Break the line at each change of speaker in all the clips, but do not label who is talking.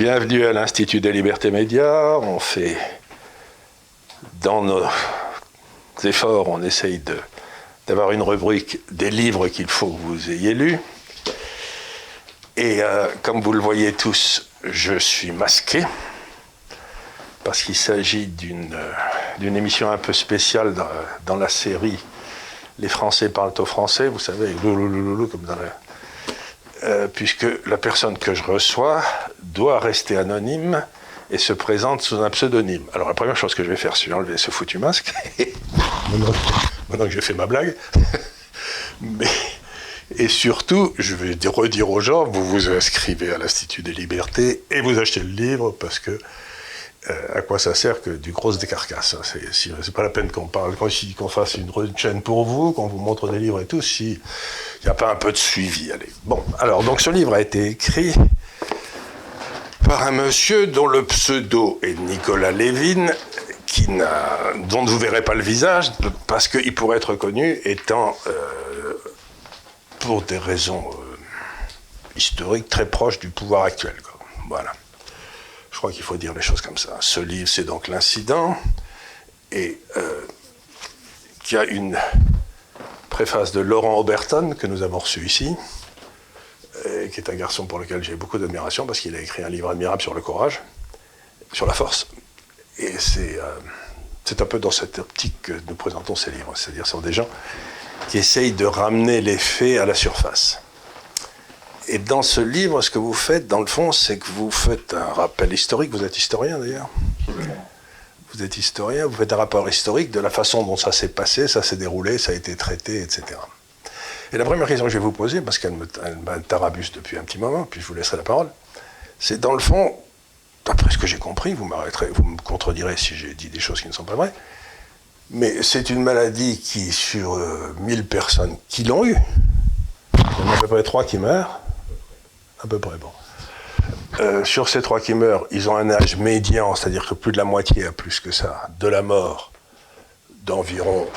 Bienvenue à l'Institut des Libertés Médias. On fait, dans nos efforts, on essaye d'avoir une rubrique des livres qu'il faut que vous ayez lus. Et comme vous le voyez tous, je suis masqué, parce qu'il s'agit d'une émission un peu spéciale dans la série Les Français parlent au français, vous savez, comme dans la... puisque la personne que je reçois doit rester anonyme et se présente sous un pseudonyme. Alors la première chose que je vais faire, c'est enlever ce foutu masque, maintenant que j'ai fait ma blague, et surtout, je vais redire aux gens, vous vous inscrivez à l'Institut des Libertés et vous achetez le livre, parce que à quoi ça sert que du gros décarcasse, hein. C'est pas la peine qu'on parle, qu'on fasse une chaîne pour vous, qu'on vous montre des livres et tout, s'il n'y a pas un peu de suivi. Allez. Bon, alors, donc ce livre a été écrit par un monsieur dont le pseudo est Nicolas Lévin, dont vous ne verrez pas le visage, parce qu'il pourrait être reconnu étant, pour des raisons historiques, très proche du pouvoir actuel, quoi. Voilà. Je crois qu'il faut dire les choses comme ça. Ce livre, c'est donc L'Incident, et qui a une préface de Laurent Oberton, que nous avons reçu ici, qui est un garçon pour lequel j'ai beaucoup d'admiration, parce qu'il a écrit un livre admirable sur le courage, sur la force. Et c'est un peu dans cette optique que nous présentons ces livres. C'est-à-dire, ce sont des gens qui essayent de ramener les faits à la surface. Et dans ce livre, ce que vous faites, dans le fond, c'est que vous faites un rappel historique. Vous êtes historien, d'ailleurs. Vous êtes historien, vous faites un rapport historique de la façon dont ça s'est passé, ça s'est déroulé, ça a été traité, etc. Et la première question que je vais vous poser, parce qu'elle me tarabuste depuis un petit moment, puis je vous laisserai la parole, c'est dans le fond, d'après ce que j'ai compris, vous m'arrêterez, vous me contredirez si j'ai dit des choses qui ne sont pas vraies, mais c'est une maladie qui, sur 1000 personnes qui l'ont eu, il y en a à peu près 3 qui meurent, à peu près, bon. Sur ces 3 qui meurent, ils ont un âge médian, c'est-à-dire que plus de la moitié a plus que ça, de la mort, d'environ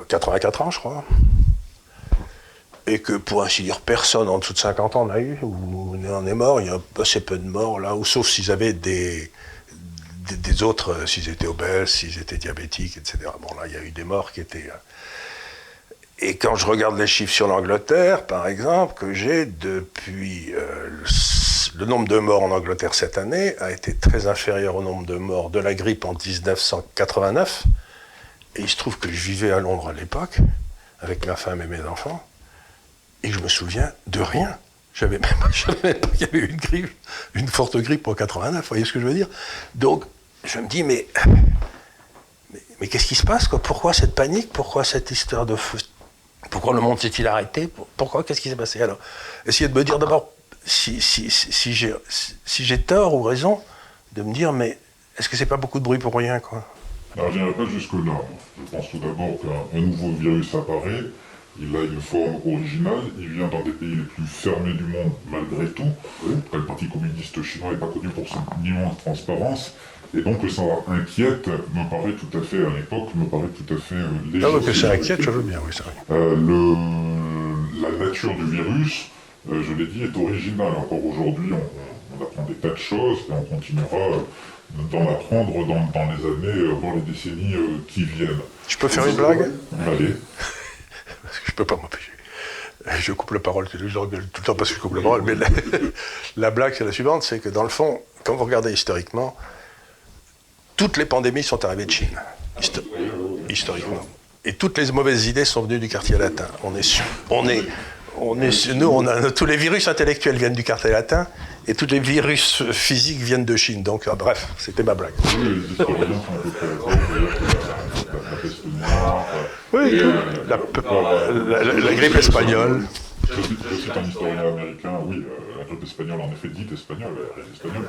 84 ans, je crois. Et que, pour ainsi dire, personne en dessous de 50 ans en a eu, ou en est mort. Il y a assez peu de morts, là, ou sauf s'ils avaient des autres, s'ils étaient obèses, s'ils étaient diabétiques, etc. Bon, là, il y a eu des morts qui étaient... Et quand je regarde les chiffres sur l'Angleterre, par exemple, que j'ai depuis... le nombre de morts en Angleterre cette année a été très inférieur au nombre de morts de la grippe en 1989. Et il se trouve que je vivais à Londres à l'époque, avec ma femme et mes enfants, et je me souviens de rien. Je savais même pas qu'il y avait eu une forte grippe en 89, vous voyez ce que je veux dire? Donc, je me dis, mais qu'est-ce qui se passe, quoi? Pourquoi cette panique? Pourquoi cette histoire de feu? Pourquoi le monde s'est-il arrêté? Pourquoi? Qu'est-ce qui s'est passé? Alors, essayez de me dire d'abord si j'ai tort ou raison de me dire, mais est-ce que c'est pas beaucoup de bruit pour rien, quoi?
Alors, je n'irai pas jusque-là. Je pense tout d'abord qu'un nouveau virus apparaît. Il a une forme originale, il vient d'un des pays les plus fermés du monde malgré tout. Le Parti communiste chinois n'est pas connu pour son immense transparence. Et donc que ça inquiète, me paraît tout à fait, à l'époque, me paraît tout à fait légitime.
Ah, que ça inquiète, je veux bien, oui, c'est vrai.
La nature du virus, je l'ai dit, est originale. Encore aujourd'hui, on apprend des tas de choses et on continuera d'en apprendre dans les années, voire les décennies qui viennent.
Je peux faire une blague?
Allez.
Parce que je peux pas m'empêcher. Je coupe la parole, je regueule tout le temps parce que je coupe la parole, mais la blague c'est la suivante, c'est que dans le fond, quand vous regardez historiquement, toutes les pandémies sont arrivées de Chine, historiquement. Et toutes les mauvaises idées sont venues du quartier latin. Tous les virus intellectuels viennent du quartier latin, et tous les virus physiques viennent de Chine. Donc, bref, c'était ma blague. Oui, la grippe espagnole.
Je cite un historien américain, oui, la grippe espagnole, en effet, dite espagnole.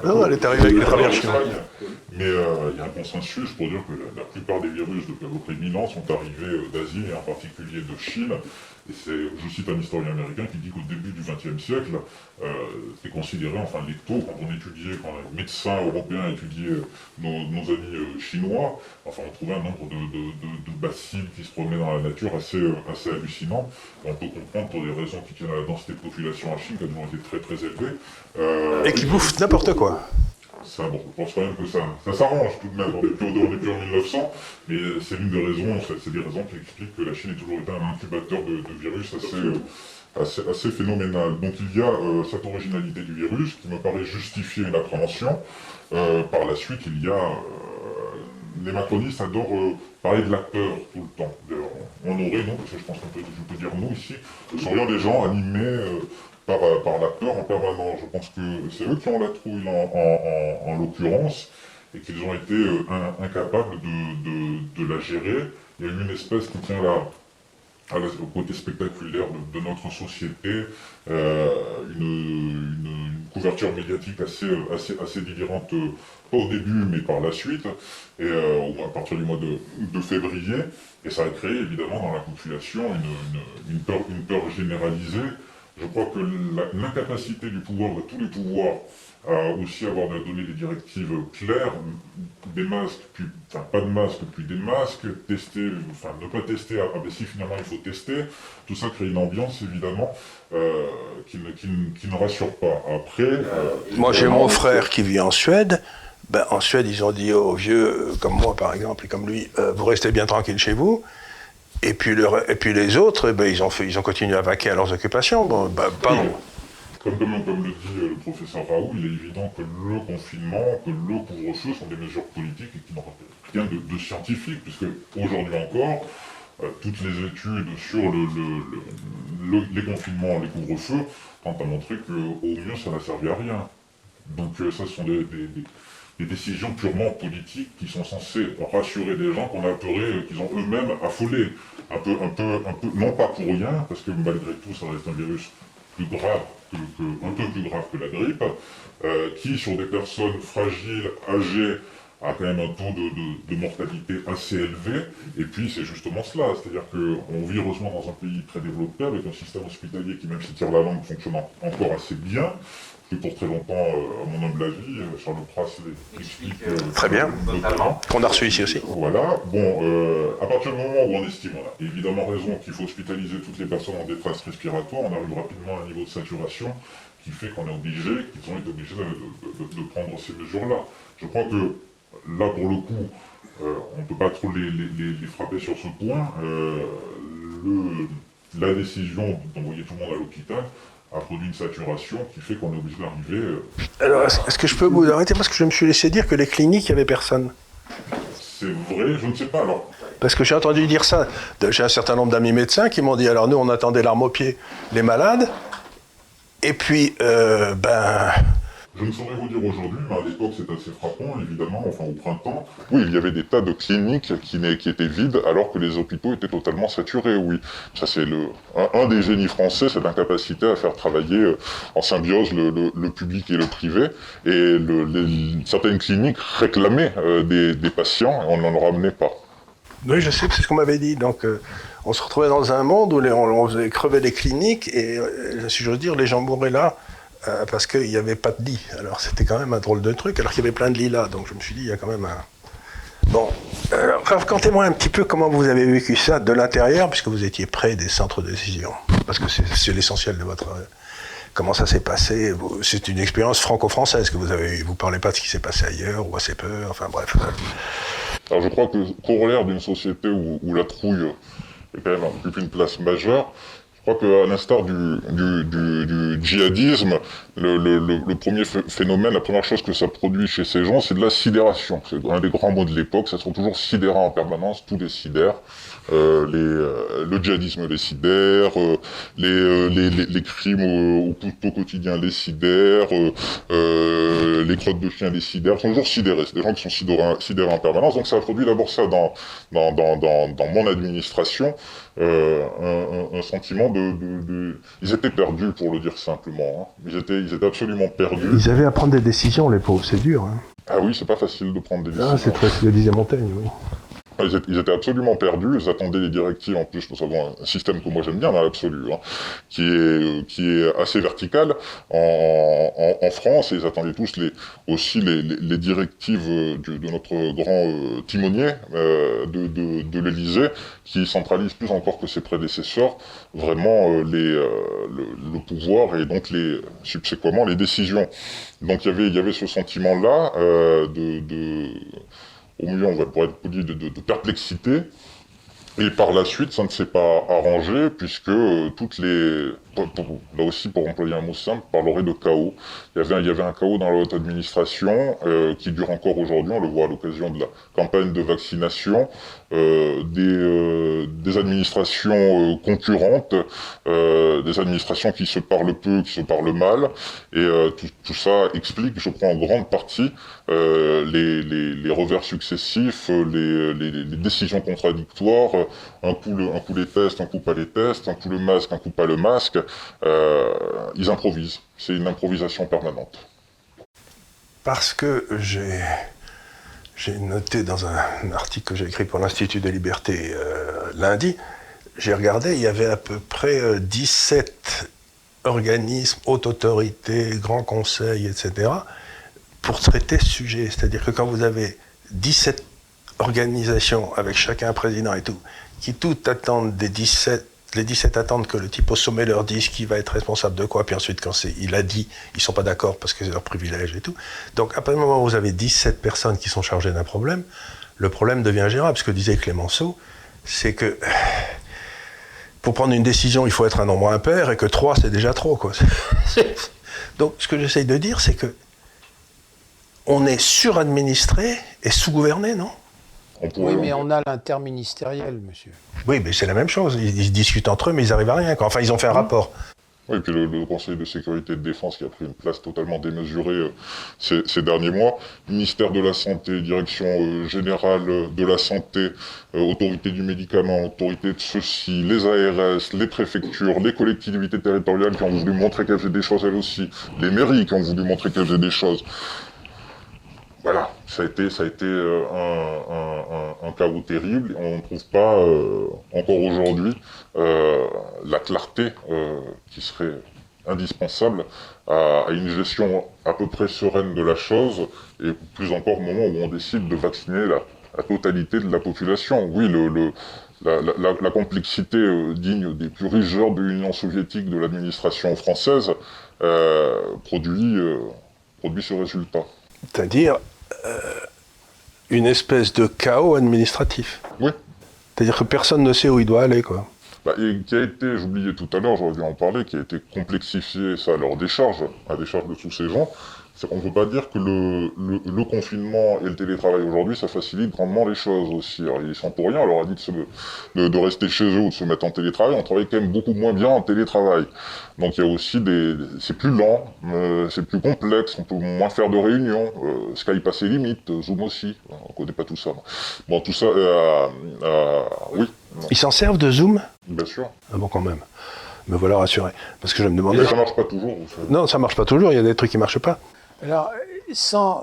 Non, elle est arrivée avec les traversiers.
Mais il y a un consensus pour dire que la plupart des virus depuis à peu près 1000 ans sont arrivés d'Asie et en particulier de Chine. Et je cite un historien américain qui dit qu'au début du XXe siècle, c'était considéré, enfin les taux, quand les médecins européens étudiaient nos amis chinois, enfin on trouvait un nombre de bacilles qui se promenaient dans la nature assez hallucinant. Et on peut comprendre pour des raisons qui tiennent à la densité de population en Chine, qui a toujours été très très élevée.
Et qui bouffent n'importe quoi.
Ça, bon, je pense quand même que ça s'arrange tout de même. On n'est plus en 1900, mais c'est l'une des raisons, c'est des raisons qui expliquent que la Chine ait toujours été un incubateur de virus assez phénoménal. Donc il y a cette originalité du virus qui me paraît justifier une appréhension. Par la suite, il y a... les macronistes adorent parler de la peur tout le temps. On aurait, nous, parce que je pense je peux dire nous ici, nous serions des gens animés... par la peur en permanence. Je pense que c'est eux qui ont la trouille en l'occurrence et qu'ils ont été incapables de la gérer. Il y a une espèce qui tient au côté spectaculaire de notre société, une couverture médiatique assez délirante, pas au début mais par la suite, et à partir du mois de février, et ça a créé évidemment dans la population une peur généralisée. Je crois que l'incapacité du pouvoir, de tous les pouvoirs, à aussi avoir donné des directives claires, des masques, puis, enfin pas de masques, puis des masques, tester, enfin ne pas tester, mais si finalement il faut tester, tout ça crée une ambiance évidemment qui ne rassure pas. Après...
Moi j'ai mon frère qui vit en Suède. En Suède ils ont dit aux vieux, comme moi par exemple, et comme lui, vous restez bien tranquille chez vous. Et puis les autres, ils ont continué à vaquer à leurs occupations. Pardon.
Comme le dit le professeur Raoult, il est évident que le confinement, que le couvre-feu sont des mesures politiques et qui n'ont rien de scientifique, puisque aujourd'hui encore, toutes les études sur les confinements, les couvre-feux, tentent à montrer qu'au mieux ça n'a servi à rien. Donc ça, ce sont des décisions purement politiques qui sont censées rassurer des gens qu'on a apeurés, qu'ils ont eux-mêmes affolés. Un peu, non pas pour rien, parce que malgré tout, ça reste un virus plus grave, un peu plus grave que la grippe, qui, sur des personnes fragiles, âgées, a quand même un taux de mortalité assez élevé. Et puis, c'est justement cela, c'est-à-dire qu'on vit heureusement dans un pays très développé, avec un système hospitalier qui, même si tire la langue, fonctionne encore assez bien. Que pour très longtemps, à mon humble avis, Charles Pras l'explique
très bien, notamment, qu'on a reçu ici aussi.
Voilà, bon, à partir du moment où on estime, on a évidemment raison qu'il faut hospitaliser toutes les personnes en détresse respiratoire, on arrive rapidement à un niveau de saturation qui fait qu'ils ont été obligés de prendre ces mesures-là. Je crois que là, pour le coup, on ne peut pas trop les frapper sur ce point. La décision d'envoyer tout le monde à l'hôpital a produit une saturation qui fait qu'on est obligé d'arriver...
Alors, est-ce que je peux vous arrêter parce que je me suis laissé dire que les cliniques, il n'y avait personne.
C'est vrai, je ne sais pas alors.
Parce que j'ai entendu dire ça. J'ai un certain nombre d'amis médecins qui m'ont dit, alors nous, on attendait l'arme au pied, les malades, et puis,
Je ne saurais vous dire aujourd'hui, mais à l'époque c'est assez frappant, évidemment, enfin au printemps. Oui, il y avait des tas de cliniques qui étaient vides alors que les hôpitaux étaient totalement saturés, oui. Ça c'est un des génies français, c'est l'incapacité à faire travailler en symbiose le public et le privé. Et certaines cliniques réclamaient des patients et on n'en ramenait pas.
Oui, je sais, c'est ce qu'on m'avait dit. Donc on se retrouvait dans un monde où on faisait crever les cliniques et, si j'ose dire, les gens mouraient là. Parce qu'il n'y avait pas de lit. Alors c'était quand même un drôle de truc, alors qu'il y avait plein de lits là. Donc je me suis dit, il y a quand même un... Bon, racontez-moi un petit peu comment vous avez vécu ça de l'intérieur, puisque vous étiez près des centres de décision. Parce que c'est l'essentiel de votre... Comment ça s'est passé? C'est une expérience franco-française que vous avez eue. Vous ne parlez pas de ce qui s'est passé ailleurs, ou assez peu, enfin bref.
Alors je crois que corollaire d'une société où la trouille est quand même occupe une place majeure, je crois qu'à l'instar du djihadisme, le premier phénomène, la première chose que ça produit chez ces gens, c'est de la sidération. C'est un des grands mots de l'époque, ça sont toujours sidérants en permanence, tous les sidèrent. Le djihadisme les sidère, les crimes au quotidien les sidèrent, les crottes de chiens les sidèrent, sont toujours sidérés, c'est des gens qui sont sidérés en permanence, donc ça a produit d'abord ça dans mon administration, un sentiment ils étaient perdus pour le dire simplement, hein. Ils étaient absolument perdus.
Ils avaient à prendre des décisions les pauvres, c'est dur, hein.
Ah oui, c'est pas facile de prendre des décisions.
Ah, c'est très facile, disait Montaigne, oui.
Ils étaient absolument perdus, ils attendaient les directives, en plus, nous avons un système que moi j'aime bien dans l'absolu, hein, qui est assez vertical en France, et ils attendaient tous aussi les directives de notre grand timonier de l'Élysée, qui centralise plus encore que ses prédécesseurs, vraiment le pouvoir et donc subséquemment les décisions. Donc il y avait ce sentiment-là au mieux, on va pouvoir être poli, de perplexité. Et par la suite, ça ne s'est pas arrangé, puisque là aussi, pour employer un mot simple, parlerait de chaos. Il y avait un chaos dans la haute administration qui dure encore aujourd'hui, on le voit à l'occasion de la campagne de vaccination, des administrations concurrentes, des administrations qui se parlent peu, qui se parlent mal, et tout ça explique, je crois, en grande partie les revers successifs, les décisions contradictoires, un coup les tests, un coup pas les tests, un coup le masque, un coup pas le masque. Ils improvisent. C'est une improvisation permanente.
Parce que j'ai noté dans un article que j'ai écrit pour l'Institut des Libertés lundi, j'ai regardé, il y avait à peu près 17 organismes, haute autorité, grands conseils, etc., pour traiter ce sujet. C'est-à-dire que quand vous avez 17 organisations avec chacun un président et tout, qui toutes attendent les 17 attendent que le type au sommet leur dise qui va être responsable de quoi, puis ensuite quand il a dit, ils sont pas d'accord parce que c'est leur privilège et tout. Donc à partir du moment où vous avez 17 personnes qui sont chargées d'un problème, le problème devient gérable. Ce que disait Clémenceau, c'est que pour prendre une décision, il faut être un nombre impair et que 3 c'est déjà trop, quoi. Donc ce que j'essaye de dire, c'est que on est suradministré et sous-gouverné, non ?
Oui, mais on a l'interministériel, monsieur.
Oui, mais c'est la même chose. Ils discutent entre eux, mais ils n'arrivent à rien, quoi. Enfin, ils ont fait un rapport.
Oui, et puis le Conseil de sécurité et de défense qui a pris une place totalement démesurée ces derniers mois. Ministère de la Santé, Direction générale de la Santé, Autorité du médicament, Autorité de ceci, les ARS, les préfectures, les collectivités territoriales qui ont voulu montrer qu'elles faisaient des choses elles aussi, les mairies qui ont voulu montrer qu'elles faisaient des choses. Voilà, ça a été un chaos terrible. On ne trouve pas encore aujourd'hui la clarté qui serait indispensable à une gestion à peu près sereine de la chose, et plus encore au moment où on décide de vacciner la totalité de la population. Oui, la complexité digne des plus riches joueurs de l'Union soviétique de l'administration française produit ce résultat.
C'est-à-dire une espèce de chaos administratif.
Oui.
C'est-à-dire que personne ne sait où il doit aller, quoi.
Et qui a été, j'oubliais tout à l'heure, j'aurais dû en parler, qui a été complexifié, ça, à leur décharge, à décharge de tous ces gens. On ne peut pas dire que le confinement et le télétravail aujourd'hui, ça facilite grandement les choses aussi. Alors, ils sont pour rien, on leur a dit de rester chez eux ou de se mettre en télétravail. On travaille quand même beaucoup moins bien en télétravail. Donc il y a aussi c'est plus lent, c'est plus complexe, on peut moins faire de réunions. Skype a ses limites, Zoom aussi, on connaît pas tout ça. Bon, tout ça, oui.
Ils s'en servent de Zoom ?
Bien sûr.
Ah bon, quand même. Me voilà rassuré. Parce que je me demandais...
Mais ça marche pas toujours, vous savez.
Non, ça marche pas toujours, il y a des trucs qui marchent pas.
Alors,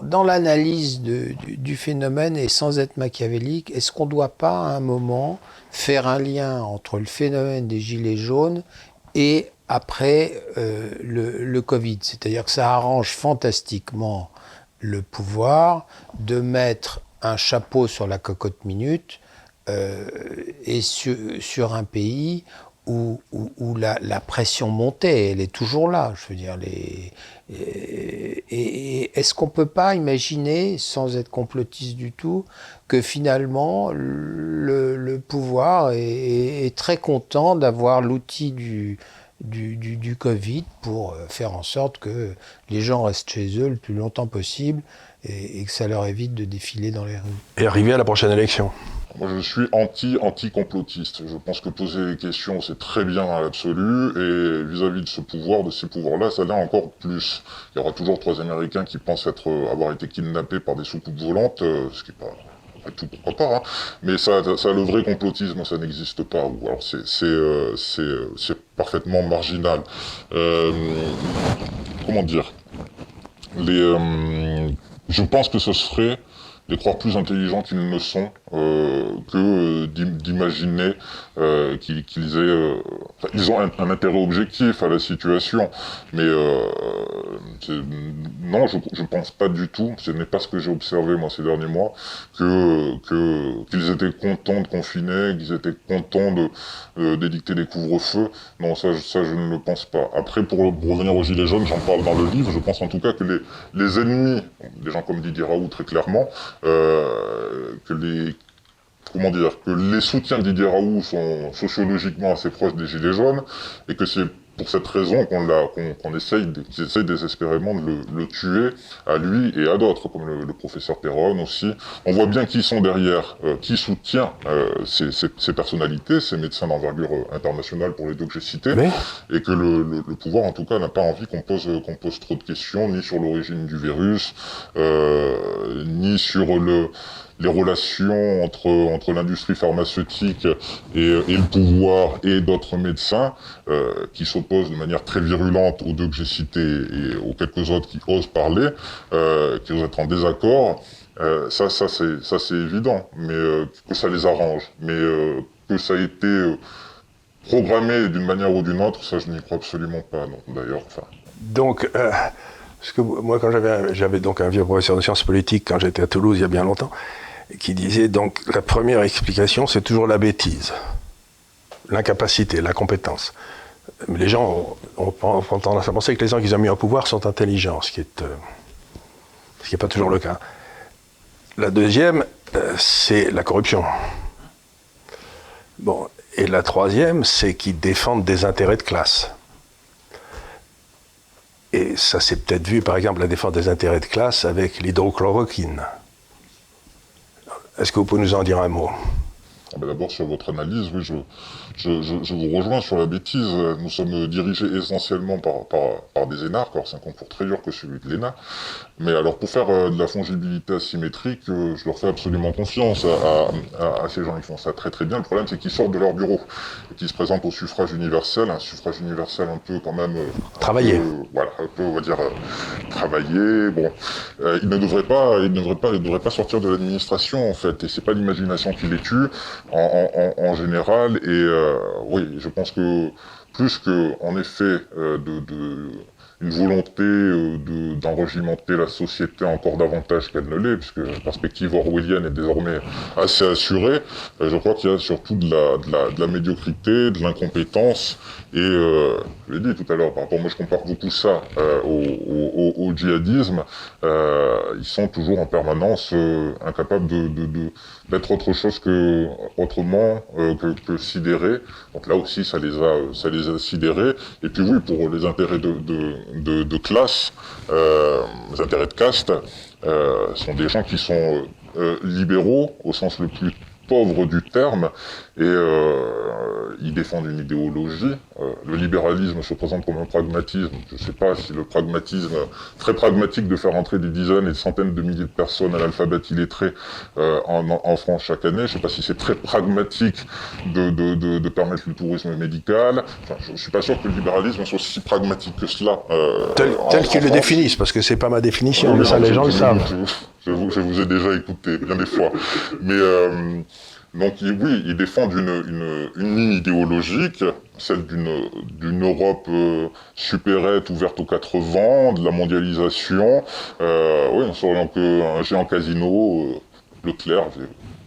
dans l'analyse du phénomène et sans être machiavélique, est-ce qu'on ne doit pas à un moment faire un lien entre le phénomène des gilets jaunes et après le Covid ? C'est-à-dire que ça arrange fantastiquement le pouvoir de mettre un chapeau sur la cocotte minute et sur un pays où la pression montait, elle est toujours là, je veux dire. Et est-ce qu'on ne peut pas imaginer, sans être complotiste du tout, que finalement le pouvoir est très content d'avoir l'outil du Covid pour faire en sorte que les gens restent chez eux le plus longtemps possible et que ça leur évite de défiler dans les rues.
Et arriver à la prochaine élection.
Moi, je suis anti-complotiste. Je pense que poser des questions, c'est très bien dans l'absolu, et vis-à-vis de ce pouvoir, de ces pouvoirs-là, ça l'est encore plus. Il y aura toujours 3 Américains qui pensent avoir été kidnappés par des soucoupes volantes, ce qui est pas... Après tout, pourquoi pas, hein. Mais ça, le vrai complotisme, ça n'existe pas. Ou alors c'est parfaitement marginal. Comment dire je pense que ce serait les croire plus intelligents qu'ils ne le sont, que d'imaginer qu'ils aient... ils ont un intérêt objectif à la situation, mais non, je pense pas du tout, ce n'est pas ce que j'ai observé moi ces derniers mois, qu'ils étaient contents de confiner, qu'ils étaient contents d'édicter des couvre-feux. Non, ça je ne le pense pas. Après, pour revenir aux Gilets jaunes, j'en parle dans le livre, je pense en tout cas que les ennemis, des gens comme Didier Raoult très clairement, que les soutiens de Didier Raoult sont sociologiquement assez proches des Gilets jaunes, et que c'est pour cette raison qu'ils essayent désespérément de le tuer, à lui et à d'autres, comme le professeur Perron aussi. On voit bien qui sont derrière, qui soutient ces personnalités, ces médecins d'envergure internationale pour les deux que j'ai cités,
Mais
et que le pouvoir, en tout cas, n'a pas envie qu'on pose trop de questions, ni sur l'origine du virus, ni sur les relations entre l'industrie pharmaceutique et le pouvoir et d'autres médecins qui s'opposent de manière très virulente aux deux que j'ai cités et aux quelques autres qui osent parler, qui osent être en désaccord. Ça c'est évident, mais que ça les arrange, mais que ça a été programmé d'une manière ou d'une autre, ça je n'y crois absolument pas, non. D'ailleurs, enfin.
donc, parce que moi, quand j'avais donc un vieux professeur de sciences politiques quand j'étais à Toulouse il y a bien longtemps, qui disait donc la première explication c'est toujours la bêtise, l'incapacité, l'incompétence. Mais les gens ont tendance à penser que les gens qu'ils ont mis au pouvoir sont intelligents, ce qui est pas toujours le cas. La deuxième, c'est la corruption. Bon, et la troisième, c'est qu'ils défendent des intérêts de classe. Et ça s'est peut-être vu, par exemple, la défense des intérêts de classe avec l'hydrochloroquine. Est-ce que vous pouvez nous en dire un mot ?
D'abord, sur votre analyse, oui, je vous rejoins sur la bêtise. Nous sommes dirigés essentiellement par des énarques. Alors, c'est un concours très dur que celui de l'ENA. Mais alors, pour faire de la fongibilité asymétrique, je leur fais absolument confiance à ces gens. Ils font ça très très bien. Le problème, c'est qu'ils sortent de leur bureau et qu'ils se présentent au suffrage universel. Un suffrage universel un peu, quand même...
Travailler.
Voilà, un peu, on va dire, travailler. Bon, ils ne devraient pas sortir de l'administration, en fait. Et c'est pas l'imagination qui les tue. En général, et oui, je pense que plus que, en effet, une volonté d'enregimenter la société encore davantage qu'elle ne l'est, puisque la perspective orwellienne est désormais assez assurée, je crois qu'il y a surtout de la médiocrité, de l'incompétence, et je l'ai dit tout à l'heure, par rapport, moi je compare beaucoup ça au djihadisme, ils sont toujours en permanence incapables d'être autre chose que sidérés. Donc là aussi, ça les a sidérés. Et puis oui, pour les intérêts de classe, les intérêts de caste, sont des gens qui sont libéraux au sens le plus pauvre du terme, et ils défendent une idéologie. Le libéralisme se présente comme un pragmatisme. Je ne sais pas si le pragmatisme très pragmatique de faire entrer des dizaines et des centaines de milliers de personnes à l'alphabet illettré en France chaque année, je ne sais pas si c'est très pragmatique de permettre le tourisme médical. Enfin, je ne suis pas sûr que le libéralisme soit aussi pragmatique que cela.
Tel qu'ils le définissent, parce que c'est pas ma définition, mais ça les gens le savent.
Je vous ai déjà écouté bien des fois. Mais donc oui, ils défendent une ligne idéologique, celle d'une Europe supérette, ouverte aux quatre vents, de la mondialisation. Oui, on s'oriente qu'un géant casino, Leclerc.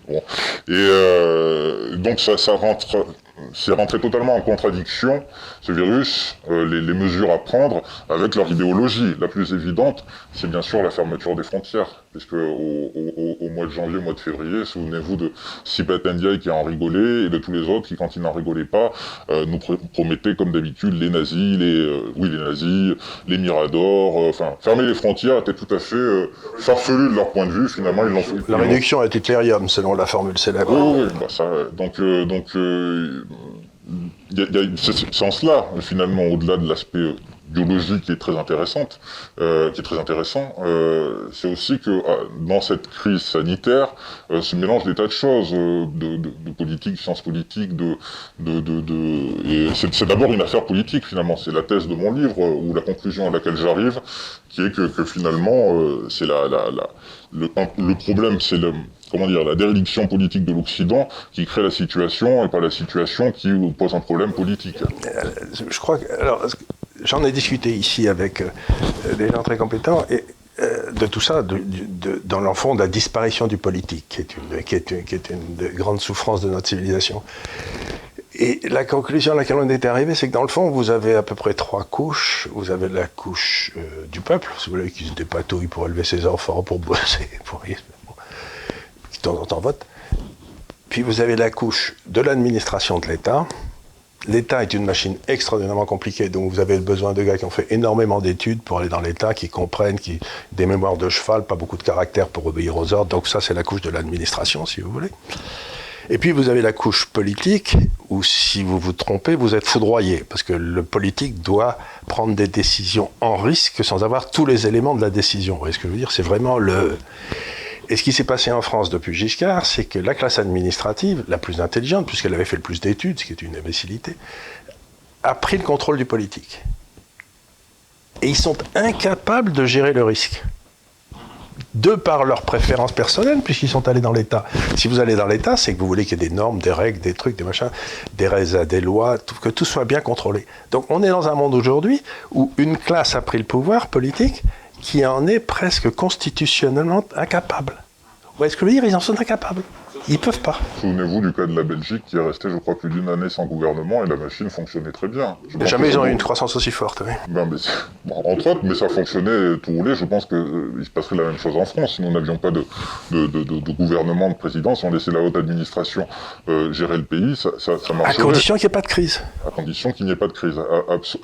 Bon. Et donc ça rentre... C'est rentré totalement en contradiction, ce virus, les mesures à prendre avec leur idéologie. La plus évidente, c'est bien sûr la fermeture des frontières. Puisque au mois de janvier, au mois de février, souvenez-vous de Sibeth Ndiaye qui en rigolait et de tous les autres qui, quand ils n'en rigolaient pas, nous promettaient comme d'habitude les nazis, les miradors, enfin, fermer les frontières était tout à fait farfelu de leur point de vue. Finalement, ils l'ont fait.
La réduction est hitlérium, selon la formule célèbre.
Oui, bah ça, donc il y a ce sens-là, finalement, au-delà de l'aspect biologie qui est très intéressante, c'est aussi que dans cette crise sanitaire se mélangent des tas de choses, de politique, sciences politiques, et c'est d'abord une affaire politique finalement. C'est la thèse de mon livre ou la conclusion à laquelle j'arrive, qui est que finalement c'est le problème, c'est la déréliction politique de l'Occident qui crée la situation et pas la situation qui pose un problème politique.
Je crois que, alors, j'en ai discuté ici avec des gens très compétents et de tout ça, dans l'enfant de la disparition du politique, qui est une des grandes souffrances de notre civilisation. Et la conclusion à laquelle on était arrivé, c'est que dans le fond, vous avez à peu près 3 couches. Vous avez la couche du peuple, si vous voulez, qui se dépatouille pour élever ses enfants, pour bosser, qui de temps en temps vote. Puis vous avez la couche de l'administration de l'État. L'État est une machine extraordinairement compliquée, donc vous avez besoin de gars qui ont fait énormément d'études pour aller dans l'État, qui comprennent, des mémoires de cheval, pas beaucoup de caractère pour obéir aux ordres. Donc ça, c'est la couche de l'administration, si vous voulez. Et puis vous avez la couche politique, où si vous vous trompez, vous êtes foudroyé, parce que le politique doit prendre des décisions en risque sans avoir tous les éléments de la décision. Vous voyez ce que je veux dire ? C'est vraiment le... Et ce qui s'est passé en France depuis Giscard, c'est que la classe administrative, la plus intelligente, puisqu'elle avait fait le plus d'études, ce qui est une imbécilité, a pris le contrôle du politique. Et ils sont incapables de gérer le risque. De par leurs préférences personnelles, puisqu'ils sont allés dans l'État. Si vous allez dans l'État, c'est que vous voulez qu'il y ait des normes, des règles, des trucs, des machins, des lois, que tout soit bien contrôlé. Donc on est dans un monde aujourd'hui où une classe a pris le pouvoir politique qui en est presque constitutionnellement incapable. Vous voyez ce que je veux dire ? Ils en sont incapables. Ils ne peuvent pas.
Souvenez-vous du cas de la Belgique qui est restée, je crois, plus d'1 année sans gouvernement et la machine fonctionnait très bien.
Jamais ils ont eu une croissance aussi forte. Oui.
Ben, entre autres, mais ça fonctionnait tout roulé. Je pense qu'il se passerait la même chose en France si nous n'avions pas de gouvernement, de président, si on laissait la haute administration gérer le pays, ça marcherait.
À condition qu'il n'y ait pas de crise.
À condition qu'il n'y ait pas de crise,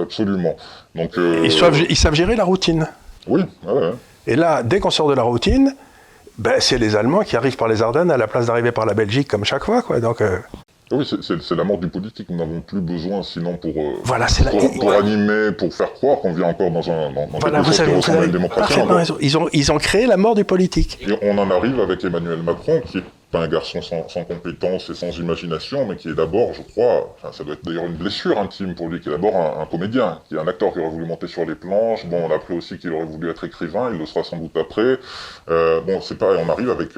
absolument. Donc,
ils savent gérer la routine.
Oui, ouais.
Et là, dès qu'on sort de la routine, c'est les Allemands qui arrivent par les Ardennes à la place d'arriver par la Belgique comme chaque fois, quoi. Donc,
oui, c'est la mort du politique. Nous n'avons plus besoin, sinon pour animer, pour faire croire qu'on vit encore dans quelque chose qui ressemble à une démocratie.
Parfaitement raison. Ils ont créé la mort du politique.
Et on en arrive avec Emmanuel Macron, qui est pas un garçon sans compétences et sans imagination, mais qui est d'abord, je crois, ça doit être d'ailleurs une blessure intime pour lui, qui est d'abord un comédien, qui est un acteur qui aurait voulu monter sur les planches. Bon, on a appris aussi qu'il aurait voulu être écrivain, il le sera sans doute après. C'est pareil, on arrive avec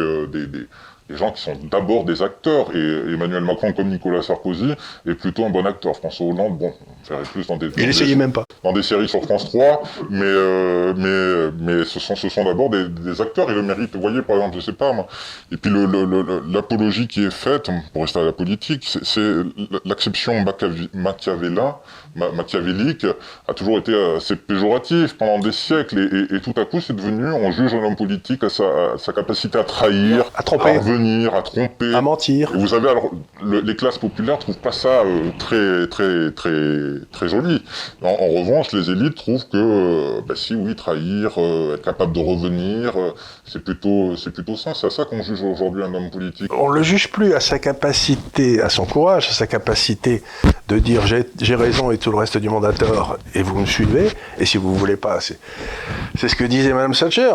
des gens qui sont d'abord des acteurs, et Emmanuel Macron, comme Nicolas Sarkozy, est plutôt un bon acteur. François Hollande, bon, on ferait plus
il essayait même pas.
Dans des séries sur France 3, mais ce sont d'abord des acteurs, et le mérite, vous voyez, par exemple, je sais pas, moi. Et puis l'apologie qui est faite, pour rester à la politique, c'est l'acception machiavélique a toujours été assez péjorative pendant des siècles, et tout à coup, c'est devenu, on juge un homme politique à sa capacité à trahir,
à tromper,
à tromper,
à mentir.
Et vous savez, alors, les classes populaires trouvent pas ça très, très, très, très joli. En revanche, les élites trouvent que, trahir, être capable de revenir, c'est plutôt ça. C'est à ça qu'on juge aujourd'hui un homme politique.
On le juge plus à sa capacité, à son courage, à sa capacité de dire j'ai raison et tout le reste du monde a tort, et vous me suivez, et si vous voulez pas, c'est ce que disait Mme Thatcher,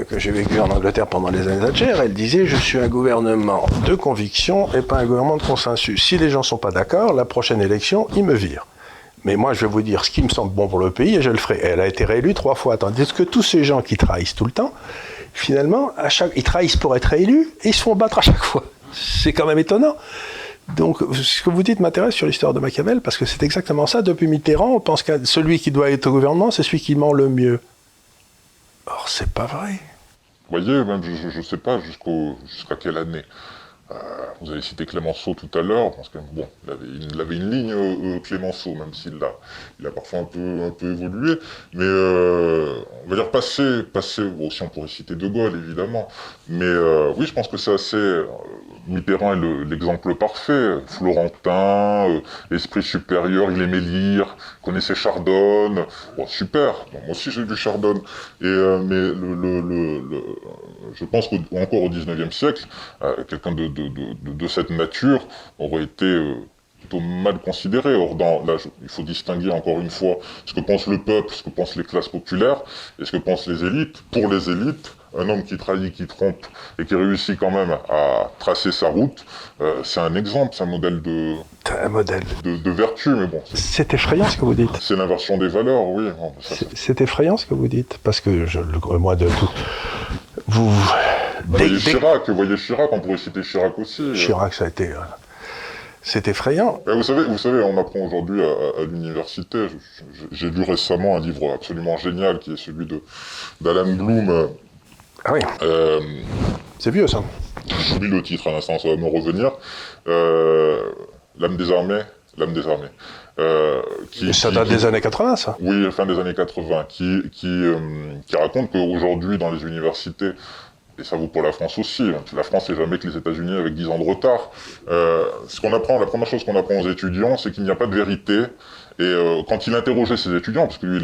que j'ai vécu en Angleterre pendant les années Thatcher. Elle disait je suis un gouvernement de conviction et pas un gouvernement de consensus. Si les gens sont pas d'accord, la prochaine élection, ils me virent. Mais moi, je vais vous dire ce qui me semble bon pour le pays et je le ferai. Et elle a été réélue 3 fois. Tandis que tous ces gens qui trahissent tout le temps, finalement, ils trahissent pour être réélus et ils se font battre à chaque fois. C'est quand même étonnant. Donc, ce que vous dites m'intéresse sur l'histoire de Machiavel, parce que c'est exactement ça. Depuis Mitterrand, on pense que celui qui doit être au gouvernement, c'est celui qui ment le mieux. Or, c'est pas vrai.
Vous voyez, même, je ne sais pas jusqu'à quelle année. Vous avez cité Clémenceau tout à l'heure, parce que bon, il avait une ligne Clémenceau, même s'il a parfois un peu évolué, mais on va dire passé, bon, aussi on pourrait citer De Gaulle évidemment, mais oui, je pense que c'est assez. Mitterrand est l'exemple parfait, florentin, esprit supérieur, il aimait lire, connaissait Chardonne, bon super, bon, moi aussi j'ai lu Chardonne, mais je pense qu'encore au 19e siècle, quelqu'un de cette nature aurait été plutôt mal considéré. Or, il faut distinguer encore une fois ce que pense le peuple, ce que pensent les classes populaires et ce que pensent les élites. Pour les élites, un homme qui trahit, qui trompe et qui réussit quand même à tracer sa route, c'est un exemple, c'est un modèle de vertu, mais bon.
C'est effrayant ce que vous dites.
C'est l'inversion des valeurs, oui. Bon,
c'est effrayant ce que vous dites, parce que moi de tout... Vous...
voyez Chirac, on pourrait citer Chirac aussi.
Chirac, ça a été... c'est effrayant.
Vous savez, on apprend aujourd'hui à l'université, j'ai lu récemment un livre absolument génial qui est celui d'Alan Bloom.
Ah oui. C'est vieux ça.
J'oublie le titre à l'instant, ça va me revenir. L'âme des armées.
Ça date des années 80, ça.
Oui, fin des années 80, qui raconte qu'aujourd'hui, dans les universités, et ça vaut pour la France aussi, la France n'est jamais que les États-Unis avec 10 ans de retard. La première chose qu'on apprend aux étudiants, c'est qu'il n'y a pas de vérité. Et quand il interrogeait ses étudiants, parce que lui,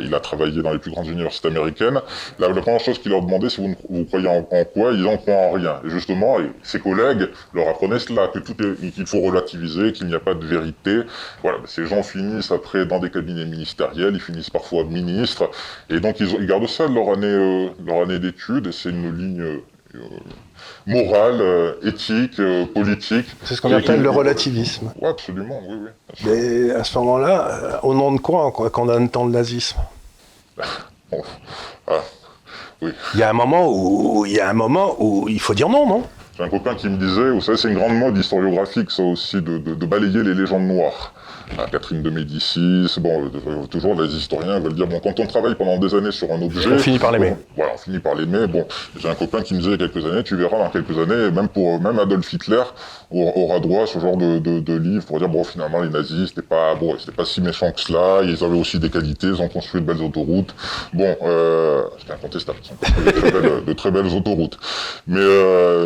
il a travaillé dans les plus grandes universités américaines, la première chose qu'il leur demandait, c'est vous croyez en quoi? Ils en croient en rien. Et justement, ses collègues leur apprenaient cela, qu'il faut relativiser, qu'il n'y a pas de vérité. Voilà, ces gens finissent après dans des cabinets ministériels, ils finissent parfois ministres, et donc ils gardent ça de leur année d'études, et c'est une ligne morale, éthique, politique.
C'est ce qu'on appelle le relativisme.
Oui, absolument, oui.
Mais à ce moment-là, au nom de quoi qu'on a un temps de nazisme?
Oui.
Il y a un moment où il faut dire non?
J'ai un copain qui me disait, vous savez, c'est une grande mode historiographique, ça aussi, de balayer les légendes noires. Catherine de Médicis, toujours les historiens veulent dire, quand on travaille pendant des années sur un objet...
On finit par l'aimer.
Voilà, on finit par l'aimer. J'ai un copain qui me disait il y a quelques années, tu verras dans quelques années, même Adolf Hitler aura droit à ce genre de livre pour dire, finalement, les nazis, c'était pas si méchant que cela, ils avaient aussi des qualités, ils ont construit de belles autoroutes. C'était incontestable, ils ont construit de très belles autoroutes. Mais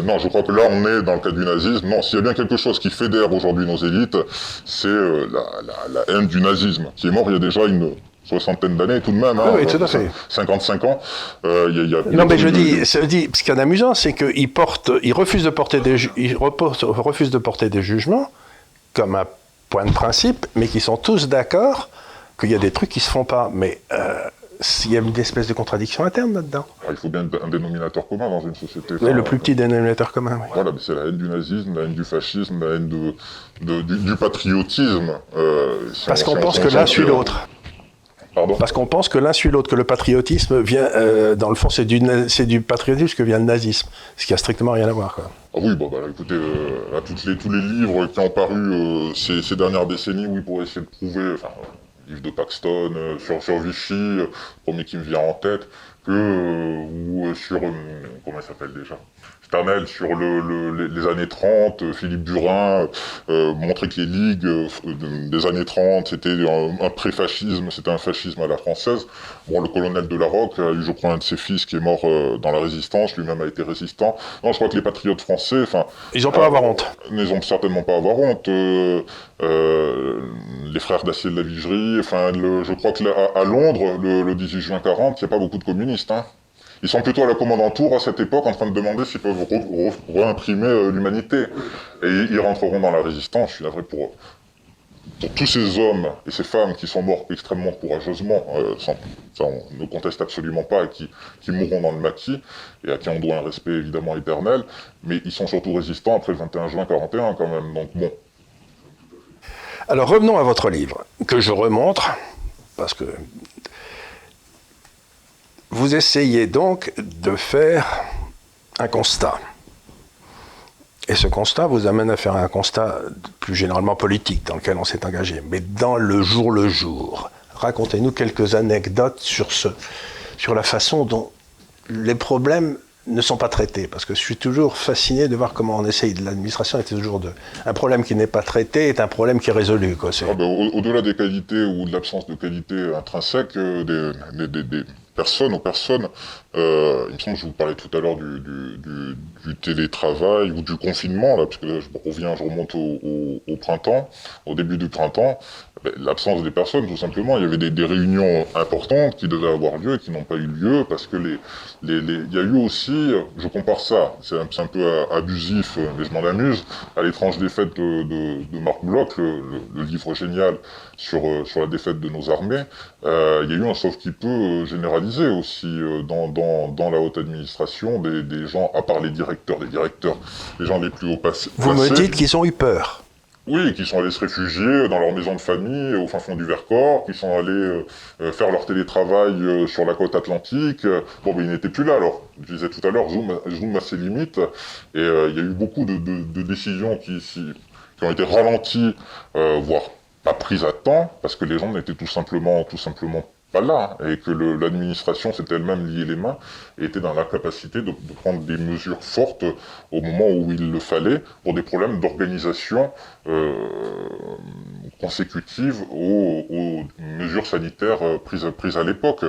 non, je crois que là, on est dans le cas du nazisme. Non, s'il y a bien quelque chose qui fédère aujourd'hui nos élites, c'est la haine du nazisme, qui est mort il y a déjà une soixantaine d'années tout de même.
Oui, tout à fait.
55 ans.
Non, mais je dis, ce qui est amusant, c'est qu'il refuse de porter des jugements comme un point de principe, mais qui sont tous d'accord qu'il y a des trucs qui se font pas. Mais il y a une espèce de contradiction interne là-dedans.
Il faut bien un dénominateur commun dans une société.
Le plus petit dénominateur commun, oui.
Voilà, mais c'est la haine du nazisme, la haine du fascisme, la haine du patriotisme.
Parce qu'on pense que l'un suit l'autre.
Pardon ?
Parce qu'on pense que l'un suit l'autre, que le patriotisme vient, dans le fond, c'est du patriotisme que vient le nazisme, ce qui a strictement rien à voir, quoi.
Ah oui, écoutez, tous les livres qui ont paru ces dernières décennies, pour essayer de prouver, livre de Paxton sur Vichy, premier qui me vient en tête, ou sur, comment il s'appelle déjà, Sternel, sur les années 30, Philippe Burin montrait que les ligues des années 30, c'était un pré-fascisme, c'était un fascisme à la française. Le colonel de Larocque a eu, je crois, un de ses fils qui est mort dans la résistance, lui-même a été résistant. Non, je crois que les patriotes français,
ils n'ont pas à avoir honte.
Ils n'ont certainement pas à avoir honte. Les frères d'Acier de la Vigerie, je crois qu'à Londres, le 18 juin 40, il n'y a pas beaucoup de communistes, hein. Ils sont plutôt à la commandanture à cette époque en train de demander s'ils peuvent réimprimer l'humanité. Et ils rentreront dans la résistance. Je suis navré pour tous ces hommes et ces femmes qui sont morts extrêmement courageusement, ça on ne conteste absolument pas, et qui mourront dans le maquis, et à qui on doit un respect évidemment éternel, mais ils sont surtout résistants après le 21 juin 41 quand même, donc bon.
Alors revenons à votre livre, que je remontre, parce que vous essayez donc de faire un constat. Et ce constat vous amène à faire un constat plus généralement politique, dans lequel on s'est engagé. Mais dans le jour, racontez-nous quelques anecdotes sur la façon dont les problèmes ne sont pas traités. Parce que je suis toujours fasciné de voir comment on essaye, l'administration est toujours un problème qui n'est pas traité est un problème qui est résolu, quoi.
Au-delà des qualités ou de l'absence de qualité intrinsèque des personnes, Il me semble que je vous parlais tout à l'heure du télétravail ou du confinement, là, parce que là, je remonte au printemps, au début du printemps. L'absence des personnes, tout simplement. Il y avait des réunions importantes qui devaient avoir lieu et qui n'ont pas eu lieu parce que il y a eu aussi, je compare ça, c'est un peu abusif, mais je m'en amuse, à l'étrange défaite de Marc Bloch, le livre génial sur la défaite de nos armées. Il y a eu un sauve-qui-peut généralisé aussi dans la haute administration, des gens, à part les directeurs, les gens les plus hauts placés.
Vous me dites qu'ils ont eu peur.
Oui, qui sont allés se réfugier dans leur maison de famille au fin fond du Vercors, qui sont allés faire leur télétravail sur la côte atlantique. Bon, mais ils n'étaient plus là, alors. Je disais tout à l'heure, zoom à ses limites. Et il y a eu beaucoup de décisions qui ont été ralenties, voire pas prises à temps, parce que les gens n'étaient tout simplement pas là, et que l'administration s'était elle-même liée les mains, et était dans l'incapacité de prendre des mesures fortes au moment où il le fallait, pour des problèmes d'organisation consécutives aux mesures sanitaires prises à l'époque.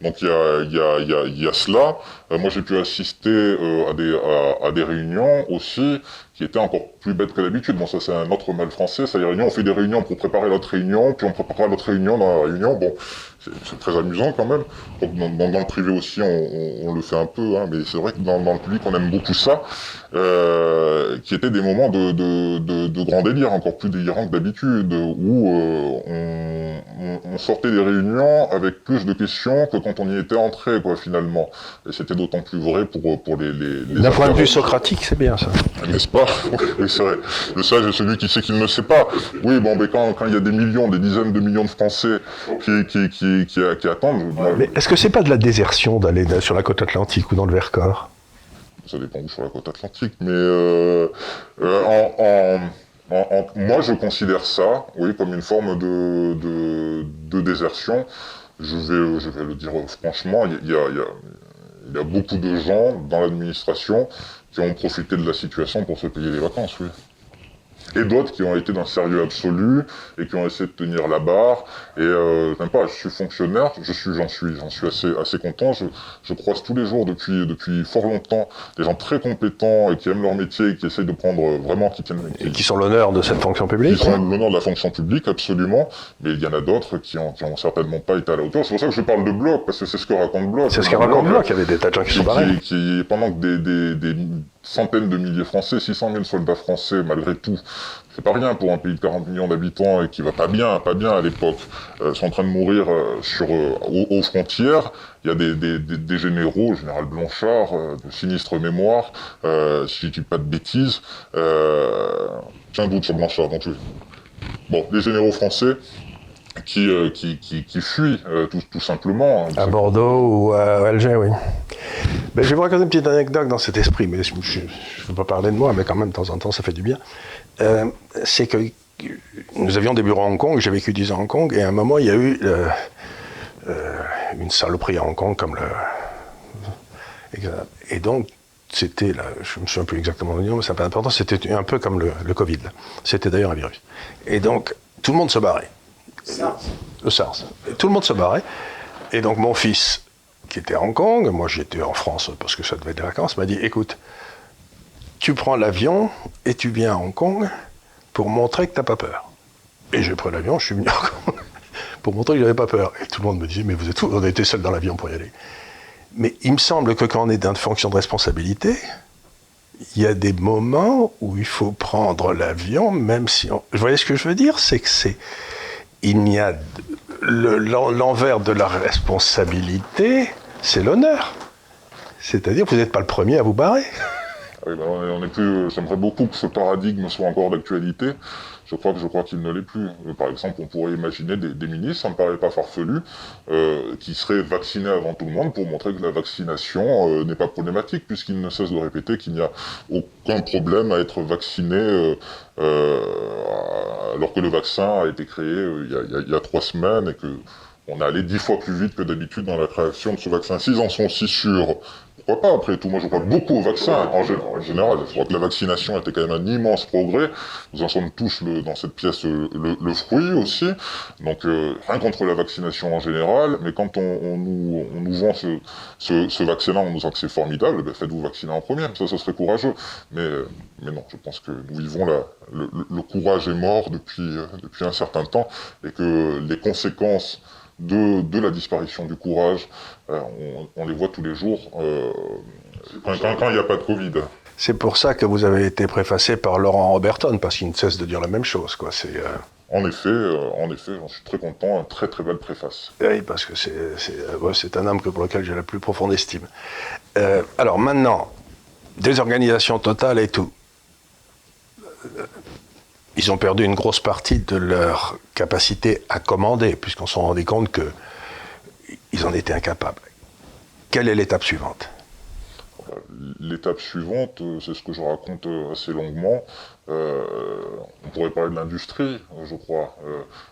Donc il y a cela. Moi j'ai pu assister à des réunions aussi qui étaient encore plus bêtes que d'habitude. Bon, ça c'est un autre mal français, ça, les réunions, on fait des réunions pour préparer notre réunion, puis on prépare notre réunion dans la réunion. Bon, c'est très amusant quand même. Donc, dans le privé aussi, on le fait un peu, hein, mais c'est vrai que dans le public, on aime beaucoup ça, qui étaient des moments de grand délire, encore plus délirants que d'habitude, où on sortait des réunions avec plus de questions que quand on y était entré, quoi, finalement. Et c'était d'autant plus vrai pour les
D'un point de vue socratique, c'est bien ça.
N'est-ce pas? Oui, c'est vrai. Le sage est celui qui sait qu'il ne sait pas. Oui, bon, mais quand il y a des dizaines de millions de Français qui attendent...
Mais est-ce que c'est pas de la désertion d'aller sur la côte atlantique ou dans le Vercors?
Ça dépend où sur la côte atlantique, mais moi je considère ça, oui, comme une forme de désertion. Je vais le dire franchement, il y a beaucoup de gens dans l'administration qui ont profité de la situation pour se payer des vacances, oui. Et d'autres qui ont été d'un sérieux absolu et qui ont essayé de tenir la barre. Et j'aime pas, je suis fonctionnaire, j'en suis assez content. Je croise tous les jours depuis fort longtemps des gens très compétents et qui aiment leur métier et qui essayent de prendre vraiment,
et qui sont l'honneur de cette fonction publique.
Qui sont l'honneur de la fonction publique, absolument. Mais il y en a d'autres qui ont certainement pas été à la hauteur. C'est pour ça que je parle de Bloch, parce que c'est ce que raconte Bloch.
C'est ce que raconte Bloch, il y avait des tas de gens qui sont barrés.
Pendant que des centaines de milliers de Français, 600 000 soldats français, malgré tout, c'est pas rien pour un pays de 40 millions d'habitants et qui va pas bien à l'époque, sont en train de mourir aux frontières. Il y a des généraux, général Blanchard, de sinistre mémoire, si je dis pas de bêtises, j'ai un doute sur Blanchard, donc bon, des généraux français qui fuient tout simplement.
À Bordeaux ou à Alger, oui. Ben, je vais vous raconter une petite anecdote dans cet esprit, mais je ne veux pas parler de moi, mais quand même, de temps en temps, ça fait du bien. C'est que nous avions des bureaux à Hong Kong, j'ai vécu 10 ans à Hong Kong, et à un moment, il y a eu une saloperie à Hong Kong, comme et donc, c'était, là, je me souviens plus exactement du nom, mais ça n'a pas d'importance, c'était un peu comme le Covid. Là. C'était d'ailleurs un virus. Et donc, tout le monde se barrait. Le SARS. Et tout le monde se barrait. Et donc, mon fils, qui était à Hong Kong, moi j'étais en France parce que ça devait être des vacances, m'a dit, écoute, tu prends l'avion et tu viens à Hong Kong pour montrer que tu n'as pas peur. Et j'ai pris l'avion, je suis venu à Hong Kong pour montrer que je n'avais pas peur. Et tout le monde me disait, mais vous êtes fous, on a été seuls dans l'avion pour y aller. Mais il me semble que quand on est dans une fonction de responsabilité, il y a des moments où il faut prendre l'avion, même si on... Vous voyez ce que je veux dire? C'est que il n'y a... L'envers de la responsabilité, c'est l'honneur. C'est-à-dire que vous n'êtes pas le premier à vous barrer.
Oui, ben on est plus. J'aimerais beaucoup que ce paradigme soit encore d'actualité. Je crois qu'il ne l'est plus. Par exemple, on pourrait imaginer des ministres, ça me paraît pas farfelu, qui seraient vaccinés avant tout le monde pour montrer que la vaccination n'est pas problématique, puisqu'ils ne cessent de répéter qu'il n'y a aucun problème à être vacciné, alors que le vaccin a été créé il y a 3 semaines et que on est allé 10 fois plus vite que d'habitude dans la création de ce vaccin. S'ils en sont si sûrs, pourquoi pas après tout? Moi je crois beaucoup au vaccin en général. Je crois que la vaccination était quand même un immense progrès. Nous en sommes tous dans cette pièce le fruit aussi. Donc rien contre la vaccination en général, mais quand on nous vend ce vaccin-là en nous disant que c'est formidable, ben faites-vous vacciner en premier. Ça serait courageux. Mais non, je pense que nous vivons le courage est mort depuis un certain temps et que les conséquences de la disparition du courage, on les voit tous les jours quand il n'y a pas de Covid.
C'est pour ça que vous avez été préfacé par Laurent Roberton, parce qu'il ne cesse de dire la même chose, quoi.
En effet, j'en suis très content, une très très belle préface.
Oui, parce que c'est un homme pour lequel j'ai la plus profonde estime. Alors maintenant, désorganisation totale et tout. Ils ont perdu une grosse partie de leur capacité à commander, puisqu'on s'en rendait compte qu'ils en étaient incapables. Quelle est l'étape suivante?
L'étape suivante, c'est ce que je raconte assez longuement. On pourrait parler de l'industrie, je crois.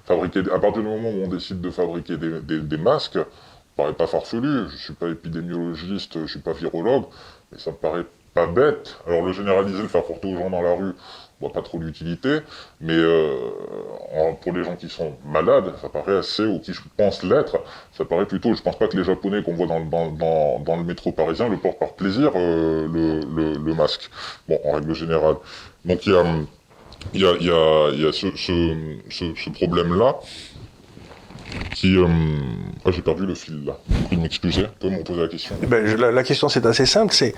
À partir du moment où on décide de fabriquer des masques, ça me paraît pas farfelu. Je suis pas épidémiologiste, je suis pas virologue, mais ça me paraît pas bête. Alors le généraliser, le faire porter aux gens dans la rue, je vois pas trop l'utilité, mais pour les gens qui sont malades, ça paraît assez, ou qui pensent l'être, ça paraît plutôt, je pense pas que les Japonais qu'on voit dans le métro parisien le portent par plaisir, le masque. Bon, en règle générale. Donc il y a ce problème-là qui... j'ai perdu le fil là. Je prie de m'excuser, tu peux me poser la question.
La question c'est assez simple, c'est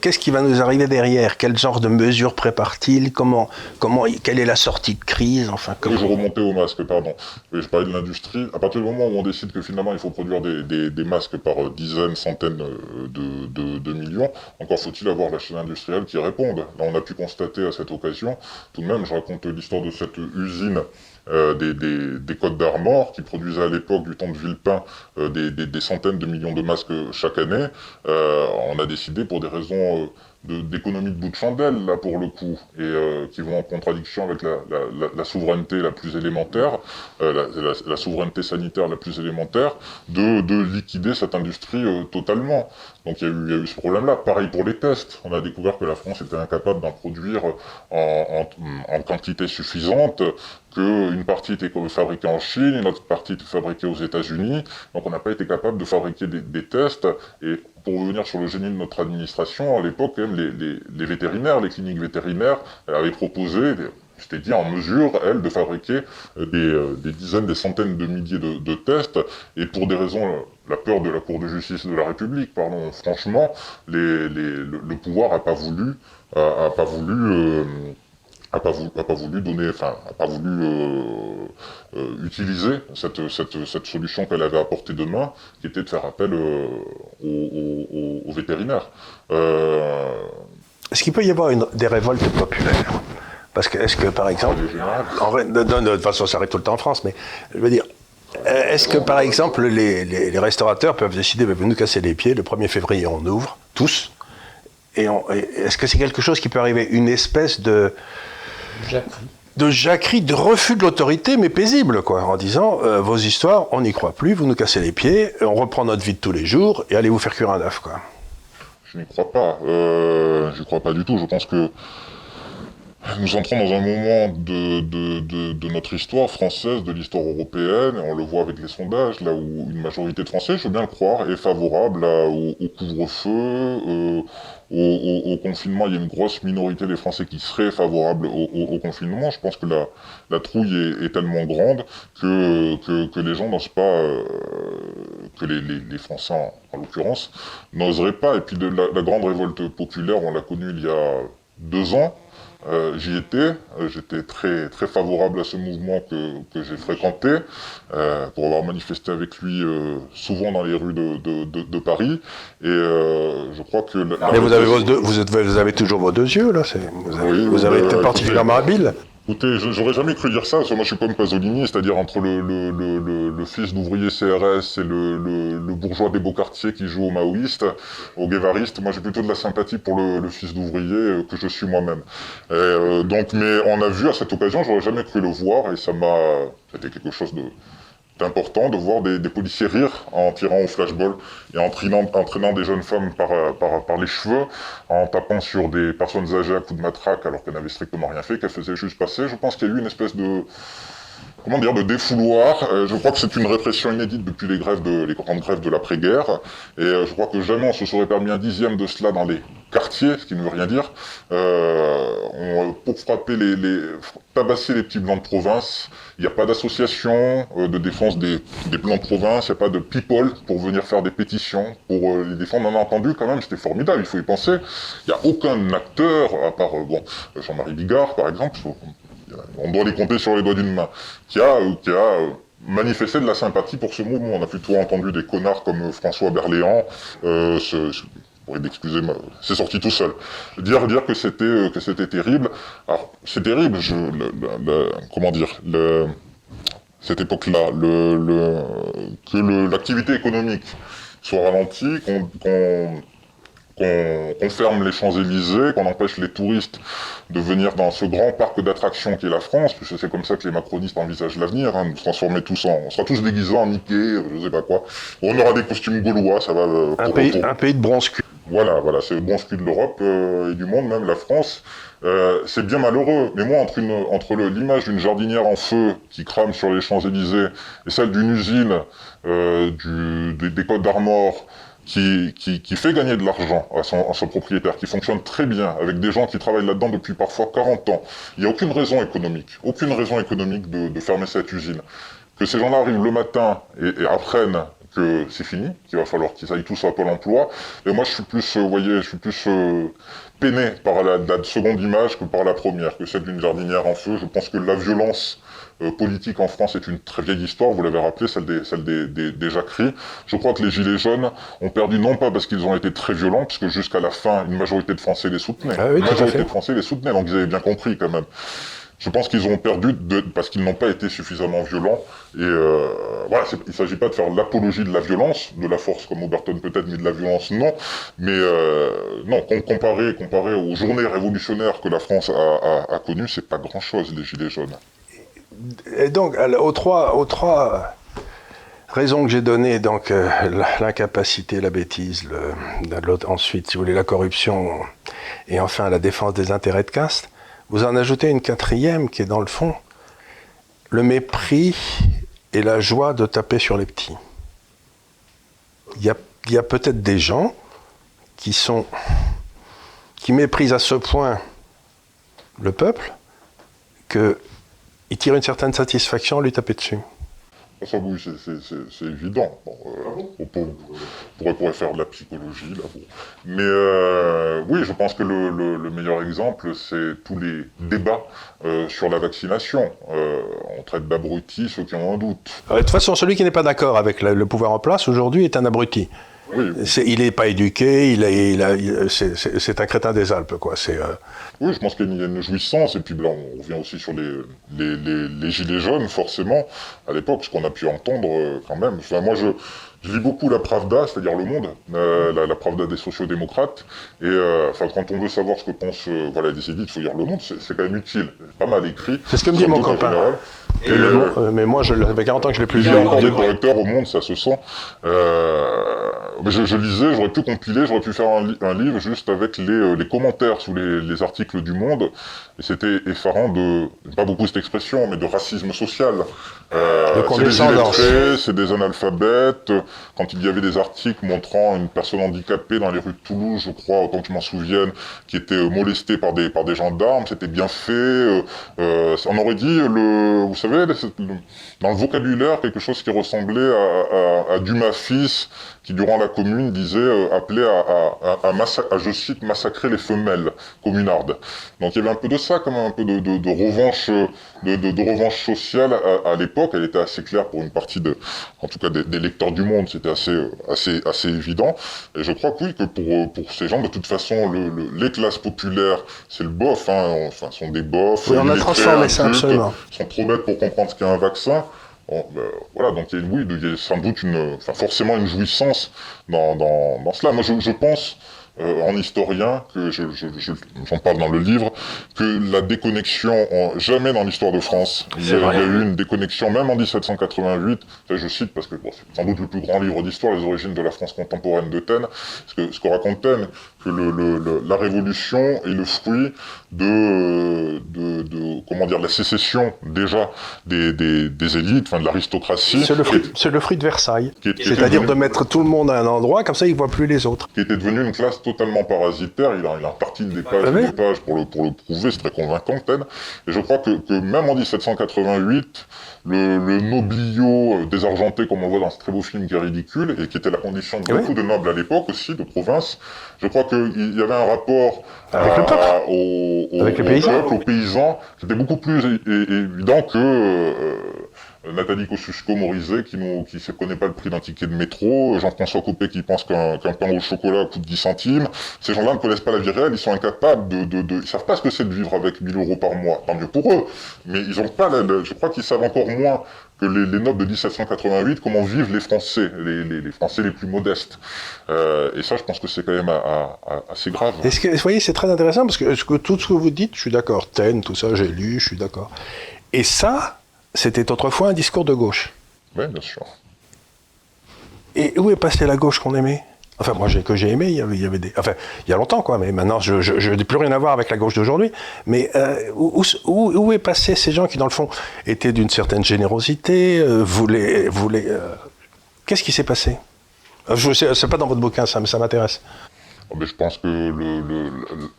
qu'est-ce qui va nous arriver derrière? Quel genre de mesures prépare-t-il? Quelle est la sortie de crise? Enfin,
Je remontais au masque, pardon. Je parlais de l'industrie. À partir du moment où on décide que finalement il faut produire des masques par dizaines, centaines de millions, encore faut-il avoir la chaîne industrielle qui réponde. Là on a pu constater à cette occasion, tout de même je raconte l'histoire de cette usine des Côtes d'Armor qui produisaient à l'époque du temps de Villepin des centaines de millions de masques chaque année. On a décidé pour des raisons d'économie de bout de chandelle là pour le coup et qui vont en contradiction avec la souveraineté la plus élémentaire, la souveraineté sanitaire la plus élémentaire, de liquider cette industrie totalement. Donc il y a eu ce problème-là. Pareil pour les tests. On a découvert que la France était incapable d'en produire en quantité suffisante, qu'une partie était fabriquée en Chine, une autre partie était fabriquée aux États-Unis. Donc on n'a pas été capable de fabriquer des tests. Et pour revenir sur le génie de notre administration, à l'époque, les vétérinaires, les cliniques vétérinaires avaient proposé, c'était dit en mesure, elles, de fabriquer des dizaines, des centaines de milliers de tests. Et pour des raisons, la peur de la Cour de justice de la République, pardon, franchement, le pouvoir n'a pas voulu utiliser cette solution qu'elle avait apportée de main, qui était de faire appel aux vétérinaires.
Est-ce qu'il peut y avoir des révoltes populaires? Parce que, est-ce que, par exemple, de toute façon, ça arrive tout le temps en France, mais je veux dire, est-ce que, par exemple, les restaurateurs peuvent décider, vous nous casser les pieds, le 1er février, on ouvre, tous, et est-ce que c'est quelque chose qui peut arriver? Une espèce de jacquerie, de refus de l'autorité, mais paisible, quoi, en disant, vos histoires, on n'y croit plus, vous nous cassez les pieds, on reprend notre vie de tous les jours, et allez vous faire cuire un œuf, quoi.
Je n'y crois pas. Je n'y crois pas du tout. Je pense que nous entrons dans un moment de notre histoire française, de l'histoire européenne, et on le voit avec les sondages, là où une majorité de Français, je veux bien le croire, est favorable au couvre-feu, au confinement. Il y a une grosse minorité des Français qui seraient favorables au confinement. Je pense que la trouille est tellement grande que les gens n'osent pas, que les Français en l'occurrence, n'oseraient pas. Et puis la grande révolte populaire, on l'a connue il y a 2 ans. J'y étais, j'étais très, très favorable à ce mouvement que j'ai fréquenté, pour avoir manifesté avec lui souvent dans les rues de Paris, et je crois que...
Mais vous avez toujours vos 2 yeux, là, vous avez été particulièrement habile.
Écoutez, j'aurais jamais cru dire ça, parce que moi je suis comme Pasolini, c'est-à-dire entre le fils d'ouvrier CRS et le bourgeois des beaux quartiers qui joue au maoïste, au guévariste. Moi j'ai plutôt de la sympathie pour le fils d'ouvrier que je suis moi-même. Mais on a vu à cette occasion, j'aurais jamais cru le voir, et c'était quelque chose de c'était important de voir des policiers rire en tirant au flashball et entraînant des jeunes femmes par les cheveux, en tapant sur des personnes âgées à coups de matraque alors qu'elles n'avaient strictement rien fait, qu'elles faisaient juste passer. Je pense qu'il y a eu une espèce de défouloir. Je crois que c'est une répression inédite depuis les grandes grèves de l'après-guerre. Et je crois que jamais on se serait permis un dixième de cela dans les quartiers, ce qui ne veut rien dire. Pour frapper tabasser les petits blancs de province, il n'y a pas d'association de défense des blancs de province, il n'y a pas de people pour venir faire des pétitions pour les défendre. On en a entendu quand même, c'était formidable, il faut y penser. Il n'y a aucun acteur, à part Jean-Marie Bigard par exemple, on doit les compter sur les doigts d'une main, qui a manifesté de la sympathie pour ce mouvement. On a plutôt entendu des connards comme François Berléand, excusez-moi, c'est sorti tout seul. Dire que c'était terrible. Alors, c'est terrible, cette époque-là, que l'activité économique soit ralentie, qu'on ferme les Champs-Élysées, qu'on empêche les touristes de venir dans ce grand parc d'attractions qu'est la France, puisque c'est comme ça que les macronistes envisagent l'avenir, nous transformer tous on sera tous déguisés en Mickey, je sais pas quoi. On aura des costumes gaulois, ça va...
Un pays de bronze-cul.
Voilà, c'est le bronze-cul de l'Europe et du monde, même la France. C'est bien malheureux, mais moi, entre l'image d'une jardinière en feu qui crame sur les Champs-Élysées et celle d'une usine des Côtes d'Armor qui fait gagner de l'argent à son propriétaire, qui fonctionne très bien, avec des gens qui travaillent là-dedans depuis parfois 40 ans. Il n'y a aucune raison économique de fermer cette usine. Que ces gens-là arrivent le matin et apprennent que c'est fini, qu'il va falloir qu'ils aillent tous à Pôle emploi. Et moi, je suis plus peiné par la seconde image que par la première, que celle d'une jardinière en feu. Je pense que la violence politique en France est une très vieille histoire, vous l'avez rappelé, celle des jacqueries. Je crois que les Gilets jaunes ont perdu non pas parce qu'ils ont été très violents, puisque jusqu'à la fin, une majorité de Français les soutenait.
Ah oui,
une majorité de Français les soutenait, donc ils avaient bien compris quand même. Je pense qu'ils ont perdu parce qu'ils n'ont pas été suffisamment violents. Et voilà, il ne s'agit pas de faire l'apologie de la violence, de la force comme Oberton peut-être, mais de la violence non. Mais non, comparé aux journées révolutionnaires que la France a connues, c'est pas grand-chose les Gilets jaunes.
Et donc, aux trois raisons que j'ai données, donc l'incapacité, la bêtise, ensuite, si vous voulez, la corruption, et enfin la défense des intérêts de caste, vous en ajoutez une quatrième qui est dans le fond, le mépris et la joie de taper sur les petits. Il y a peut-être des gens qui méprisent à ce point le peuple qu'ils tirent une certaine satisfaction à lui taper dessus.
Ça, oui, c'est évident. Bon, on pourrait faire de la psychologie, là. Bon. Mais oui, je pense que le meilleur exemple, c'est tous les débats sur la vaccination. On traite d'abrutis ceux qui ont un doute.
De toute façon, celui qui n'est pas d'accord avec le pouvoir en place aujourd'hui est un abruti.
Oui.
Il n'est pas éduqué, c'est un crétin des Alpes, quoi.
Oui, je pense qu'il y a une jouissance, et puis là, on revient aussi sur les gilets jaunes, forcément, à l'époque, ce qu'on a pu entendre quand même. Enfin, moi, je lis beaucoup la Pravda, c'est-à-dire Le Monde, la Pravda des sociodémocrates, et quand on veut savoir ce que pensent des élites, il faut lire Le Monde, c'est quand même utile, pas mal écrit.
C'est ce que me dit mon copain. Mais moi, ça fait 40 ans que je l'ai plus lu.
Il y a encore des correcteurs au Monde, ça se sent. Mais je lisais, j'aurais pu compiler, j'aurais pu faire un livre juste avec les commentaires sous les articles du Monde, et c'était effarant pas beaucoup cette expression, mais de racisme social. C'est des illettrés, c'est des analphabètes. Quand il y avait des articles montrant une personne handicapée dans les rues de Toulouse, je crois, autant que je m'en souvienne, qui était molestée par des gendarmes, c'était bien fait. On aurait dit, vous savez, dans le vocabulaire, quelque chose qui ressemblait à Dumas fils, qui durant la Commune appelait à, je cite, massacrer les femelles communardes. Donc il y avait un peu de ça, comme un peu de revanche, de revanche sociale à l'époque. Elle était assez claire pour une partie en tout cas des lecteurs du Monde, c'était assez évident. Et je crois que oui, que pour ces gens, de toute façon, les classes populaires, c'est le bof, sont des bofs.
Oui, on a transformé ça, absolument.
Ils sont trop bêtes pour comprendre ce qu'est un vaccin. Bon, voilà, donc il y a sans doute forcément une jouissance dans cela. Moi, je pense, en historien, que j'en parle dans le livre, que la déconnexion, jamais dans l'histoire de France, il y a eu une déconnexion, même en 1788, je cite parce que bon, c'est sans doute le plus grand livre d'histoire, les origines de la France contemporaine de Taine, ce que raconte Taine, que la Révolution est le fruit de comment dire, la sécession déjà des élites, enfin de l'aristocratie.
C'est le fruit de Versailles. C'est-à-dire de mettre tout le monde à un endroit, comme ça ils ne voient plus les autres.
Qui était devenu une classe totalement parasitaire. Il a reparti des pages pour le prouver, c'est très convaincant, Taine. Et je crois que même en 1788, le noblio désargenté, comme on voit dans ce très beau film qui est ridicule, et qui était la condition de beaucoup de nobles à l'époque aussi, de province, je crois qu'il y avait un rapport
avec le peuple,
aux paysans, qui était beaucoup plus évident que Nathalie Kosciusko-Morizet qui ne connaît pas le prix d'un ticket de métro, Jean-François Copé qui pense qu'un pain au chocolat coûte 10 centimes. Ces gens-là ne connaissent pas la vie réelle, ils sont incapables ils savent pas ce que c'est de vivre avec 1 000 euros par mois. Tant mieux pour eux. Mais ils ont pas je crois qu'ils savent encore moins que les nobles de 1788, comment vivent les Français, les Français les plus modestes. Et ça, je pense que c'est quand même assez grave.
Vous voyez, c'est très intéressant parce que tout ce que vous dites, je suis d'accord. Taine, tout ça, j'ai lu, je suis d'accord. Et ça, c'était autrefois un discours de gauche.
Oui, bien sûr.
Et où est passée la gauche qu'on aimait ? Enfin, moi, que j'ai aimé, il y avait des... Enfin, il y a longtemps, quoi, mais maintenant, je n'ai plus rien à voir avec la gauche d'aujourd'hui. Mais où est passé ces gens qui, dans le fond, étaient d'une certaine générosité, voulaient Qu'est-ce qui s'est passé ? C'est pas dans votre bouquin, ça m'intéresse.
Mais je pense que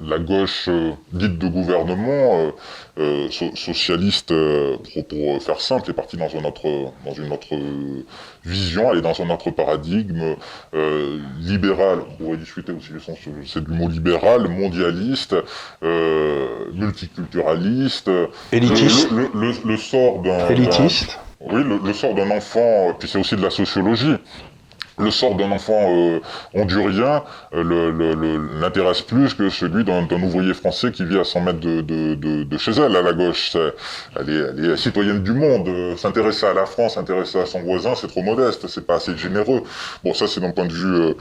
la gauche dite de gouvernement, socialiste, pour faire simple, est partie dans une autre vision, elle est dans un autre paradigme, libéral, on pourrait discuter aussi, c'est du mot libéral, mondialiste, multiculturaliste.
Élitiste.
Le sort d'un...
Élitiste.
Oui, le sort d'un enfant, puis c'est aussi de la sociologie. Le sort d'un enfant hondurien l'intéresse plus que celui d'un ouvrier français qui vit à 100 mètres de chez elle, à la gauche. Elle est citoyenne du monde. S'intéresser à la France, s'intéresser à son voisin, c'est trop modeste, c'est pas assez généreux. Bon, ça, c'est d'un point de vue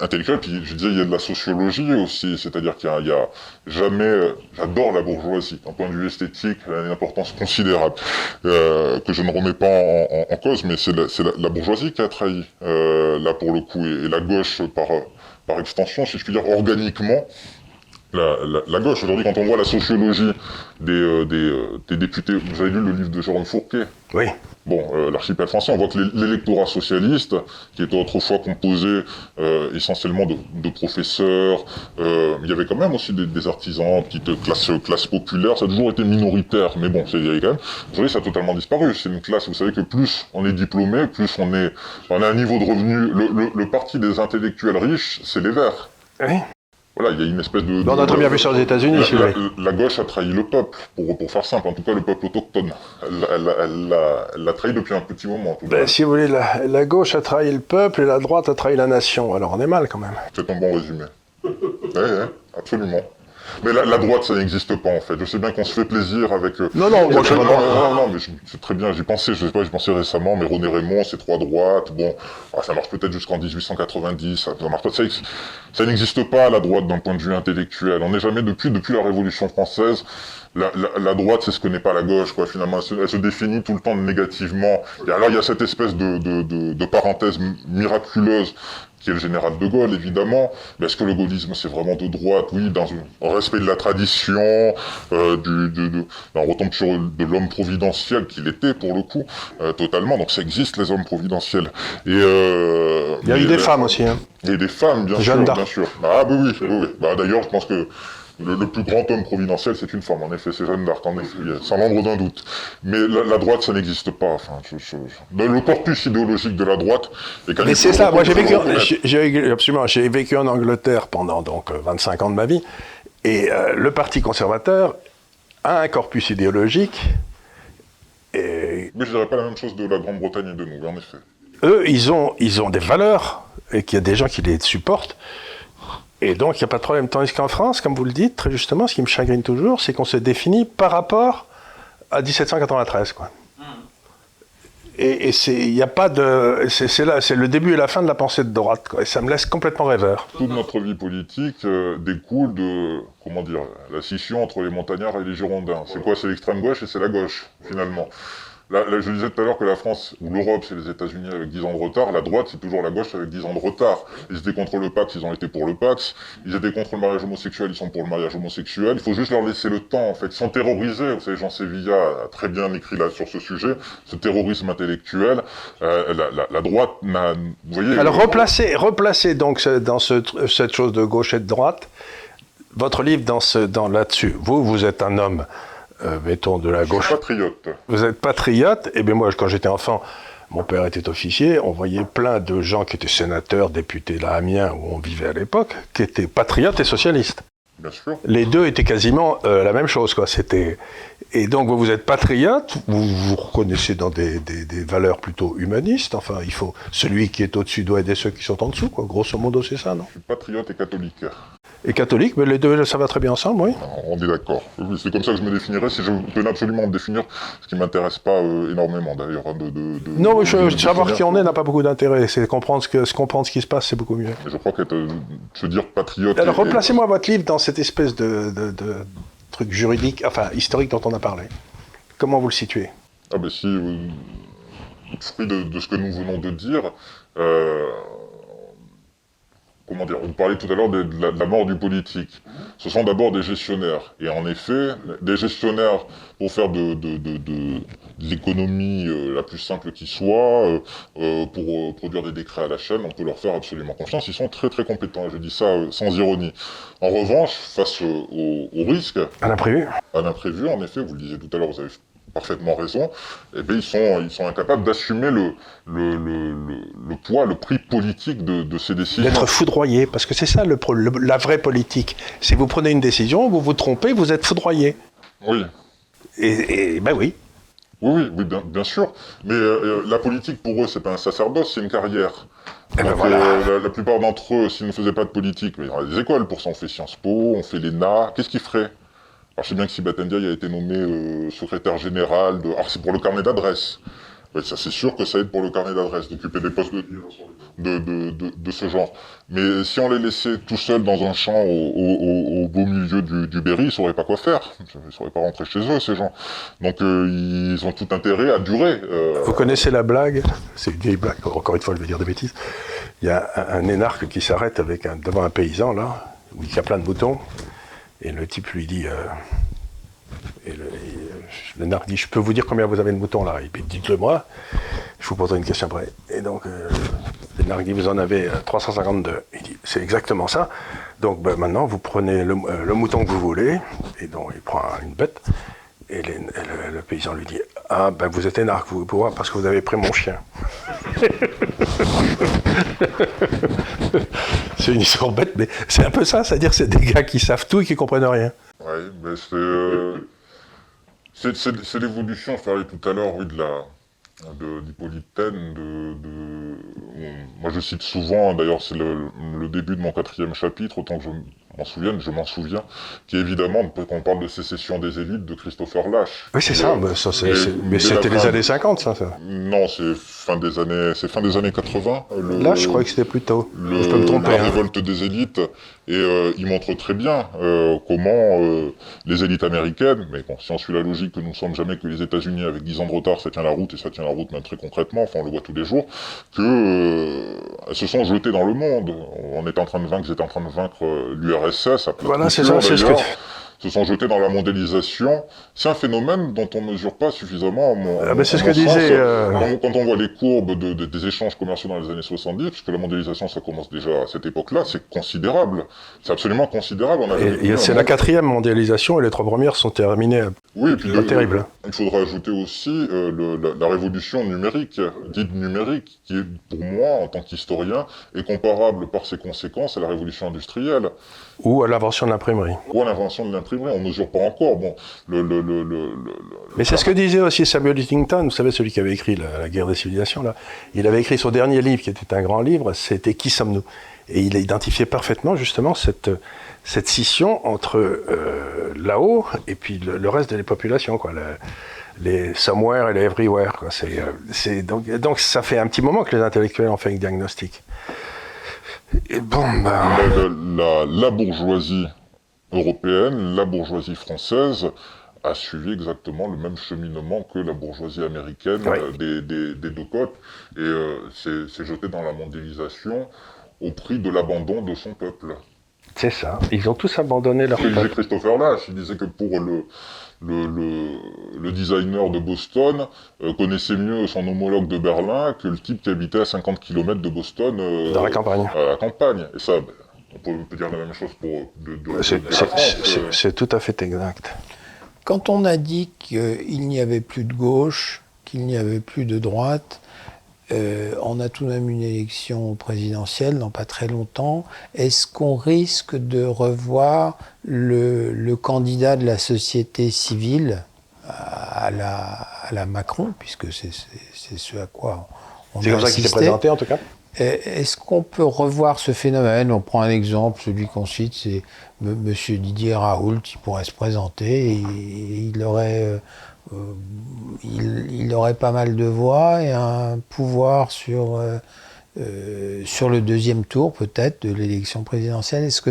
intellectuel. Puis, je disais, il y a de la sociologie aussi. C'est-à-dire qu'il y a jamais... j'adore la bourgeoisie. D'un point de vue esthétique, elle a une importance considérable que je ne remets pas en cause, mais c'est la bourgeoisie qui a trahi. Là pour le coup, et la gauche par extension, si je puis dire organiquement, la gauche. Aujourd'hui, quand on voit la sociologie des députés, vous avez lu le livre de Jérôme Fourquet ?
Oui.
Bon, l'archipel français, on voit que l'électorat socialiste, qui était autrefois composé essentiellement de professeurs, il y avait quand même aussi des artisans, petite classe populaire, ça a toujours été minoritaire, mais bon, il y avait quand même. Aujourd'hui, ça a totalement disparu. C'est une classe, vous savez que plus on est diplômé, plus on a un niveau de revenu. Le parti des intellectuels riches, c'est les Verts.
Oui.
Voilà, il y a une espèce de...
On a très bien vu sur les États-Unis, si vous voulez.
La gauche a trahi le peuple, pour faire simple, en tout cas le peuple autochtone. Elle l'a trahi depuis un petit moment. En tout cas.
Si vous voulez, la gauche a trahi le peuple et la droite a trahi la nation. Alors on est mal quand même.
C'est un bon résumé. Oui, absolument. Mais la droite, ça n'existe pas en fait. Je sais bien qu'on se fait plaisir avec...
Non,
mais c'est très bien, j'y pensais récemment, mais René Raymond, c'est 3 droites, bon, ça marche peut-être jusqu'en 1890, ça marche pas. Ça n'existe pas la droite d'un point de vue intellectuel. On n'est jamais, depuis la Révolution française, la droite, c'est ce que n'est pas la gauche, quoi, finalement. Elle se définit tout le temps négativement. Et alors, il y a cette espèce de parenthèse miraculeuse qui est le général de Gaulle, évidemment. Mais est-ce que le gaullisme, c'est vraiment de droite ? Oui, dans un respect de la tradition, on retombe sur de l'homme providentiel qu'il était, pour le coup, totalement. Donc ça existe, les hommes providentiels. Et,
il y a eu des femmes aussi. Hein.
Et des femmes, bien sûr. Ah oui. D'ailleurs, je pense que le plus grand homme providentiel, c'est une femme, en effet, c'est Jeanne d'Arc, en effet, sans l'ombre d'un doute. Mais la droite, ça n'existe pas. Enfin, le corpus idéologique de la droite est...
Mais c'est ça, moi j'ai vécu en Angleterre pendant 25 ans de ma vie, et le Parti conservateur a un corpus idéologique.
Mais je dirais pas la même chose de la Grande-Bretagne et de nous, en effet.
Eux, ils ont des valeurs, et qu'il y a des gens qui les supportent. Et donc, il n'y a pas de problème. Tandis qu'en France, comme vous le dites, très justement, ce qui me chagrine toujours, c'est qu'on se définit par rapport à 1793, quoi. Et il n'y a pas de... C'est là, c'est le début et la fin de la pensée de droite, quoi. Et ça me laisse complètement rêveur.
Toute notre vie politique découle de, comment dire, la scission entre les montagnards et les girondins. C'est quoi? C'est l'extrême gauche et c'est la gauche, finalement. Là, je disais tout à l'heure que la France ou l'Europe, c'est les États-Unis avec 10 ans de retard. La droite, c'est toujours la gauche avec 10 ans de retard. Ils étaient contre le Pax, ils ont été pour le Pax. Ils étaient contre le mariage homosexuel, ils sont pour le mariage homosexuel. Il faut juste leur laisser le temps, en fait, sans terroriser. Vous savez, Jean Sévilla a très bien écrit là sur ce sujet, ce terrorisme intellectuel. La droite n'a... Vous voyez...
Alors, replacez donc dans cette chose de gauche et de droite, votre livre là-dessus. Vous êtes un homme... mettons de la gauche.
Patriote.
Vous êtes patriote. Et bien moi, quand j'étais enfant, mon père était officier. On voyait plein de gens qui étaient sénateurs, députés là à Amiens, où on vivait à l'époque, qui étaient patriotes et socialistes.
Bien sûr.
Les deux étaient quasiment la même chose, quoi. Et donc vous êtes patriote, vous reconnaissez dans des valeurs plutôt humanistes. Enfin, celui qui est au-dessus doit aider ceux qui sont en dessous, quoi. Grosso modo, c'est ça, non?
Je suis patriote et catholique.
Et catholique, mais les deux, ça va très bien ensemble, oui.
On est d'accord. Oui, c'est comme ça que je me définirais. Si je peux absolument me définir, ce qui ne m'intéresse pas énormément, d'ailleurs.
Non, savoir qui on est n'a pas beaucoup d'intérêt. C'est comprendre ce qui se passe, c'est beaucoup mieux.
Mais je crois que se dire patriote...
Alors, replacez-moi votre livre dans cette espèce de truc juridique, enfin, historique dont on a parlé. Comment vous le situez?
Ah ben si, fruit de ce que nous venons de dire... Comment dire, vous parlez tout à l'heure de la mort du politique. Ce sont d'abord des gestionnaires. Et en effet, des gestionnaires, pour faire de l'économie la plus simple qui soit, pour produire des décrets à la chaîne, on peut leur faire absolument confiance. Ils sont très très compétents, je dis ça sans ironie. En revanche, face au risque...
À l'imprévu.
À l'imprévu, en effet, vous le disiez tout à l'heure, vous avez parfaitement raison, eh bien, ils sont incapables d'assumer le poids, le prix politique de ces décisions.
D'être foudroyé, parce que c'est ça la vraie politique. Si vous prenez une décision, vous vous trompez, vous êtes foudroyé.
Oui.
Et ben oui.
Oui, bien sûr. Mais la politique, pour eux, c'est pas un sacerdoce, c'est une carrière.
Et
donc,
ben voilà.
La plupart d'entre eux, s'ils ne faisaient pas de politique, mais il y aurait des écoles pour ça, on fait Sciences Po, on fait l'ENA, qu'est-ce qu'ils feraient? Alors je sais bien que Sibat Ndiaye a été nommé secrétaire général de... Alors c'est pour le carnet d'adresse. Ouais, ça c'est sûr que ça aide pour le carnet d'adresse, d'occuper des postes de ce genre. Mais si on les laissait tout seuls dans un champ au beau milieu du Berry, ils ne sauraient pas quoi faire. Ils ne sauraient pas rentrer chez eux, ces gens. Donc ils ont tout intérêt à durer.
Vous connaissez la blague? C'est une vieille blague, encore une fois je vais dire des bêtises. Il y a un énarque qui s'arrête devant un paysan, là, où il y a plein de moutons. Et le type lui dit, l'énarque dit, je peux vous dire combien vous avez de moutons là? Et puis dites-le moi, je vous poserai une question après. Et donc l'énarque dit, vous en avez 352. Il dit, c'est exactement ça. Donc maintenant vous prenez le mouton que vous voulez, et donc il prend une bête, et le paysan lui dit, ah ben vous êtes énarque, vous pouvez voir parce que vous avez pris mon chien. C'est une histoire bête, mais c'est un peu ça, c'est-à-dire c'est des gars qui savent tout et qui comprennent rien.
Oui, mais c'est l'évolution, je parlais tout à l'heure, oui, d'Hippolyte Taine, moi je cite souvent, d'ailleurs c'est le début de mon 4e chapitre, autant que je m'en souviens, qui est évidemment, quand on parle de sécession des élites, de Christopher Lasch.
Oui, c'est ça, mais c'était les années 50, ça.
Non, c'est fin des années 80.
Là, je crois que c'était plus tôt. Je peux me tromper.
La révolte des élites, et il montre très bien comment les élites américaines, mais bon, si on suit la logique que nous ne sommes jamais que les États-Unis avec 10 ans de retard, ça tient la route, et ça tient la route même très concrètement, enfin on le voit tous les jours, elles se sont jetées dans le monde. Ils étaient en train de vaincre l'URSS,
voilà, c'est ça, c'est ce que...
se sont jetés dans la mondialisation. C'est un phénomène dont on ne mesure pas suffisamment.
C'est ce que disait...
Quand on voit les courbes des échanges commerciaux dans les années 70, puisque la mondialisation, ça commence déjà à cette époque-là, c'est considérable. C'est absolument considérable.
C'est la 4e mondialisation et les 3 premières sont terminées.
Oui, et puis
pas terrible.
Il faudra ajouter aussi la révolution numérique, dite numérique, qui est, pour moi, en tant qu'historien, est comparable par ses conséquences à la révolution industrielle.
Ou à l'invention de l'imprimerie.
Ou à l'invention de l'imprimerie, on ne mesure pas encore. Bon,
Mais c'est ce que disait aussi Samuel Huntington, vous savez, celui qui avait écrit la guerre des civilisations, là. Il avait écrit son dernier livre, qui était un grand livre, c'était « Qui sommes-nous » Et il a identifié parfaitement, justement, cette scission entre là-haut et puis le reste de la population, quoi. les somewhere et les everywhere, quoi. Donc ça fait un petit moment que les intellectuels ont fait un diagnostic. Et bon,
La bourgeoisie européenne, la bourgeoisie française a suivi exactement le même cheminement que la bourgeoisie américaine des deux côtes, et s'est jetée dans la mondialisation au prix de l'abandon de son peuple.
c'est ça, ils ont tous abandonné leur
Ce que disait
peuple.
Christopher Lasch, il disait que pour le designer de Boston connaissait mieux son homologue de Berlin que le type qui habitait à 50 km de Boston
Dans la campagne.
à la campagne. Et ça, on peut dire la même chose pour la France.
C'est tout à fait exact.
Quand on a dit qu'il n'y avait plus de gauche, qu'il n'y avait plus de droite, on a tout de même une élection présidentielle dans pas très longtemps. Est-ce qu'on risque de revoir le candidat de la société civile à la Macron, puisque c'est ce à quoi on a
C'est comme ça qu'il s'est
assisté.
présenté, en tout cas.
Est-ce qu'on peut revoir ce phénomène? On prend un exemple, celui qu'on cite, c'est Monsieur Didier Raoult, il pourrait se présenter, et il aurait pas mal de voix et un pouvoir sur le deuxième tour, peut-être, de l'élection présidentielle. Est-ce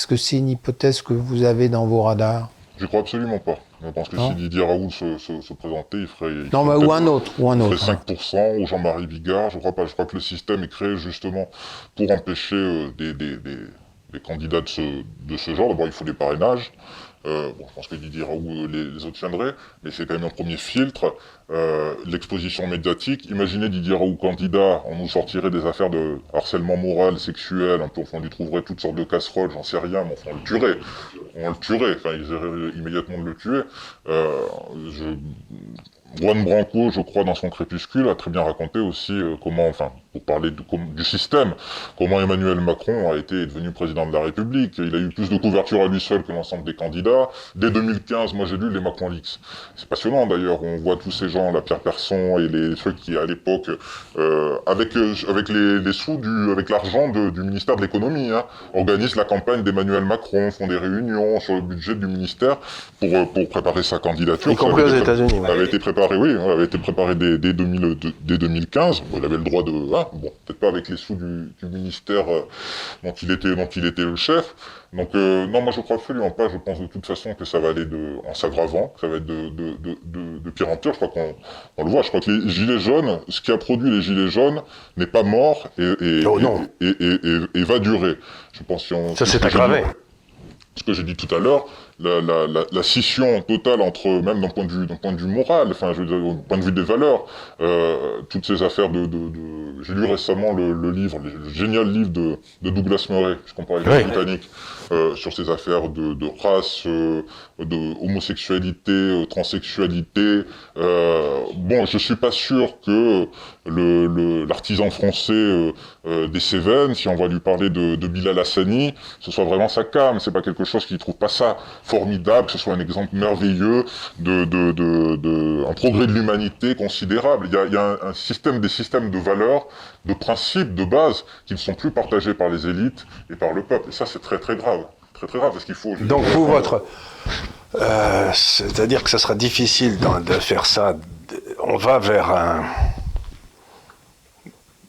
que c'est une hypothèse que vous avez dans vos radars?
Je crois absolument pas. Je pense que si Didier Raoult se présentait, il ferait...
Non, mais ou un autre.
Il ferait 5%, ou Jean-Marie Bigard, je crois pas. Je crois que le système est créé justement pour empêcher des candidats de ce genre. D'abord, il faut des parrainages. Je pense que Didier Raoult les obtiendrait, mais c'est quand même un premier filtre. L'exposition médiatique. Imaginez Didier Raoult candidat, on nous sortirait des affaires de harcèlement moral, sexuel, on lui trouverait toutes sortes de casseroles, j'en sais rien, mais enfin on le tuerait. Enfin ils essaieraient immédiatement de le tuer. Juan Branco, je crois, dans son Crépuscule, a très bien raconté aussi comment, pour parler du système, comment Emmanuel Macron est devenu président de la République. Il a eu plus de couverture à lui seul que l'ensemble des candidats. Dès 2015, moi j'ai lu les Macron Leaks. C'est passionnant d'ailleurs, on voit tous ces gens, la Pierre Persson et les trucs qui à l'époque, avec les sous avec l'argent du ministère de l'économie, organisent la campagne d'Emmanuel Macron, font des réunions sur le budget du ministère pour préparer sa candidature.
Y compris aux États-Unis.
avait été préparé dès 2015. Il avait le droit de... peut-être pas avec les sous du ministère dont il était le chef. Donc non, moi je crois absolument pas. Je pense de toute façon que ça va aller en s'aggravant, que ça va être de pire en pire. Je crois qu'on le voit. Je crois que les gilets jaunes, ce qui a produit les gilets jaunes n'est pas mort et va durer. Je pense
ça s'est aggravé.
Ce que j'ai dit tout à l'heure, la scission totale entre, même d'un point de vue moral, enfin, je veux dire, au point de vue des valeurs, toutes ces affaires j'ai lu récemment le génial livre de Douglas Murray, je compare avec les Britanniques, sur ces affaires de race, de homosexualité, transsexualité. Je suis pas sûr que l'artisan français des Cévennes, si on va lui parler de Bilal Hassani, ce soit vraiment sa came. C'est pas quelque chose qui trouve pas ça formidable, que ce soit un exemple merveilleux un progrès de l'humanité considérable. Il y a des systèmes de valeurs, de principes, de base, qui ne sont plus partagés par les élites et par le peuple. Et ça, c'est très très grave. Très très grave, parce qu'il faut...
Donc vous, c'est-à-dire que ça sera difficile de faire ça. On va vers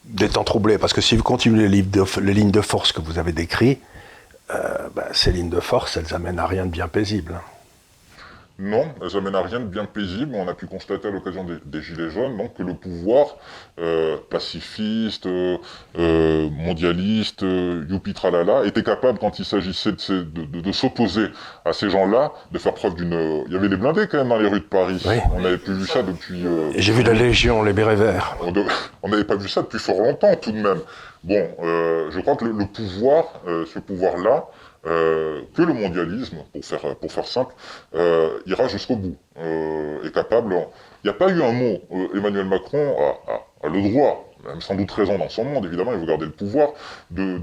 des temps troublés, parce que si vous continuez les lignes de force que vous avez décrites, ces lignes de force, elles amènent à rien de bien paisible.
Non, elles amènent à rien de bien paisible. On a pu constater à l'occasion des Gilets jaunes donc, que le pouvoir pacifiste, mondialiste, youpi tralala, était capable, quand il s'agissait de s'opposer à ces gens-là, de faire preuve d'une... Il y avait les blindés quand même dans les rues de Paris. Oui. On n'avait plus vu ça depuis...
J'ai vu la Légion, les bérets verts.
On n'avait pas vu ça depuis fort longtemps tout de même. Bon, je crois que le pouvoir, ce pouvoir-là, que le mondialisme, pour faire simple, ira jusqu'au bout, est capable... Il n'y a pas eu un mot, Emmanuel Macron a le droit, même sans doute raison dans son monde, évidemment, il veut garder le pouvoir, de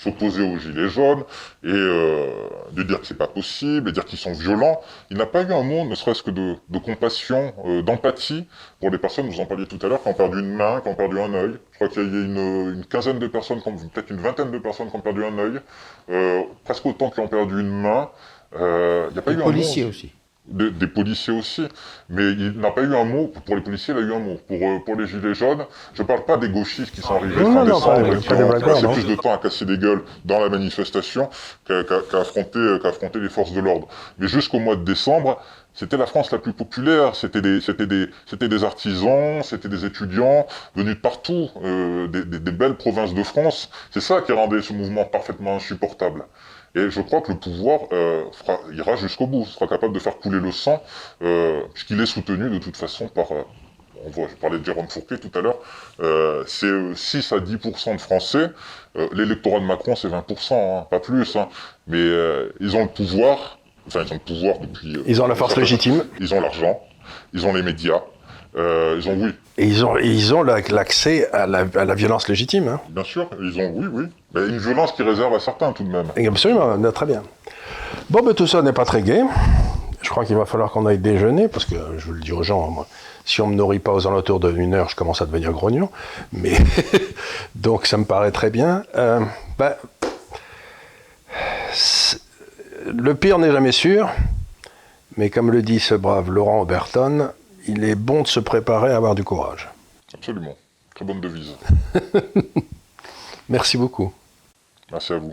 s'opposer aux gilets jaunes, et de dire que c'est pas possible, et dire qu'ils sont violents. Il n'a pas eu un mot, ne serait-ce que de compassion, d'empathie, pour les personnes, vous en parliez tout à l'heure, qui ont perdu une main, qui ont perdu un œil. Je crois qu'il y a une quinzaine de personnes, peut-être une vingtaine de personnes qui ont perdu un œil, presque autant qui ont perdu une main. Il n'y a pas eu un mot.
Policiers aussi.
des policiers aussi, mais il n'a pas eu un mot, pour les policiers, il a eu un mot. Pour les gilets jaunes, je ne parle pas des gauchistes qui sont arrivés fin décembre et qui ont passé plus de temps à casser des gueules dans la manifestation qu'à affronter les forces de l'ordre. Mais jusqu'au mois de décembre, c'était la France la plus populaire, c'était des artisans, c'était des étudiants venus de partout, des belles provinces de France. C'est ça qui rendait ce mouvement parfaitement insupportable. Et je crois que le pouvoir ira jusqu'au bout, sera capable de faire couler le sang, puisqu'il est soutenu de toute façon par... je parlais de Jérôme Fourquet tout à l'heure, c'est 6 à 10% de Français. L'électorat de Macron, c'est 20%, hein, pas plus. Hein. Mais ils ont le pouvoir, ils ont le pouvoir depuis...
ils ont la force légitime.
Ils ont l'argent, ils ont les médias, ils ont, oui.
Et ils ont l'accès à la violence légitime. Hein.
Bien sûr, ils ont, oui. Mais une violence qui réserve à certains, tout de même.
Et absolument, très bien. Bon, ben tout ça n'est pas très gai. Je crois qu'il va falloir qu'on aille déjeuner, parce que, je vous le dis aux gens, moi, si on ne me nourrit pas aux alentours de 1 heure, je commence à devenir grognon. Mais donc, ça me paraît très bien. Le pire n'est jamais sûr, mais comme le dit ce brave Laurent Oberton, il est bon de se préparer à avoir du courage.
Absolument. Très bonne devise.
Merci beaucoup.
Merci à vous.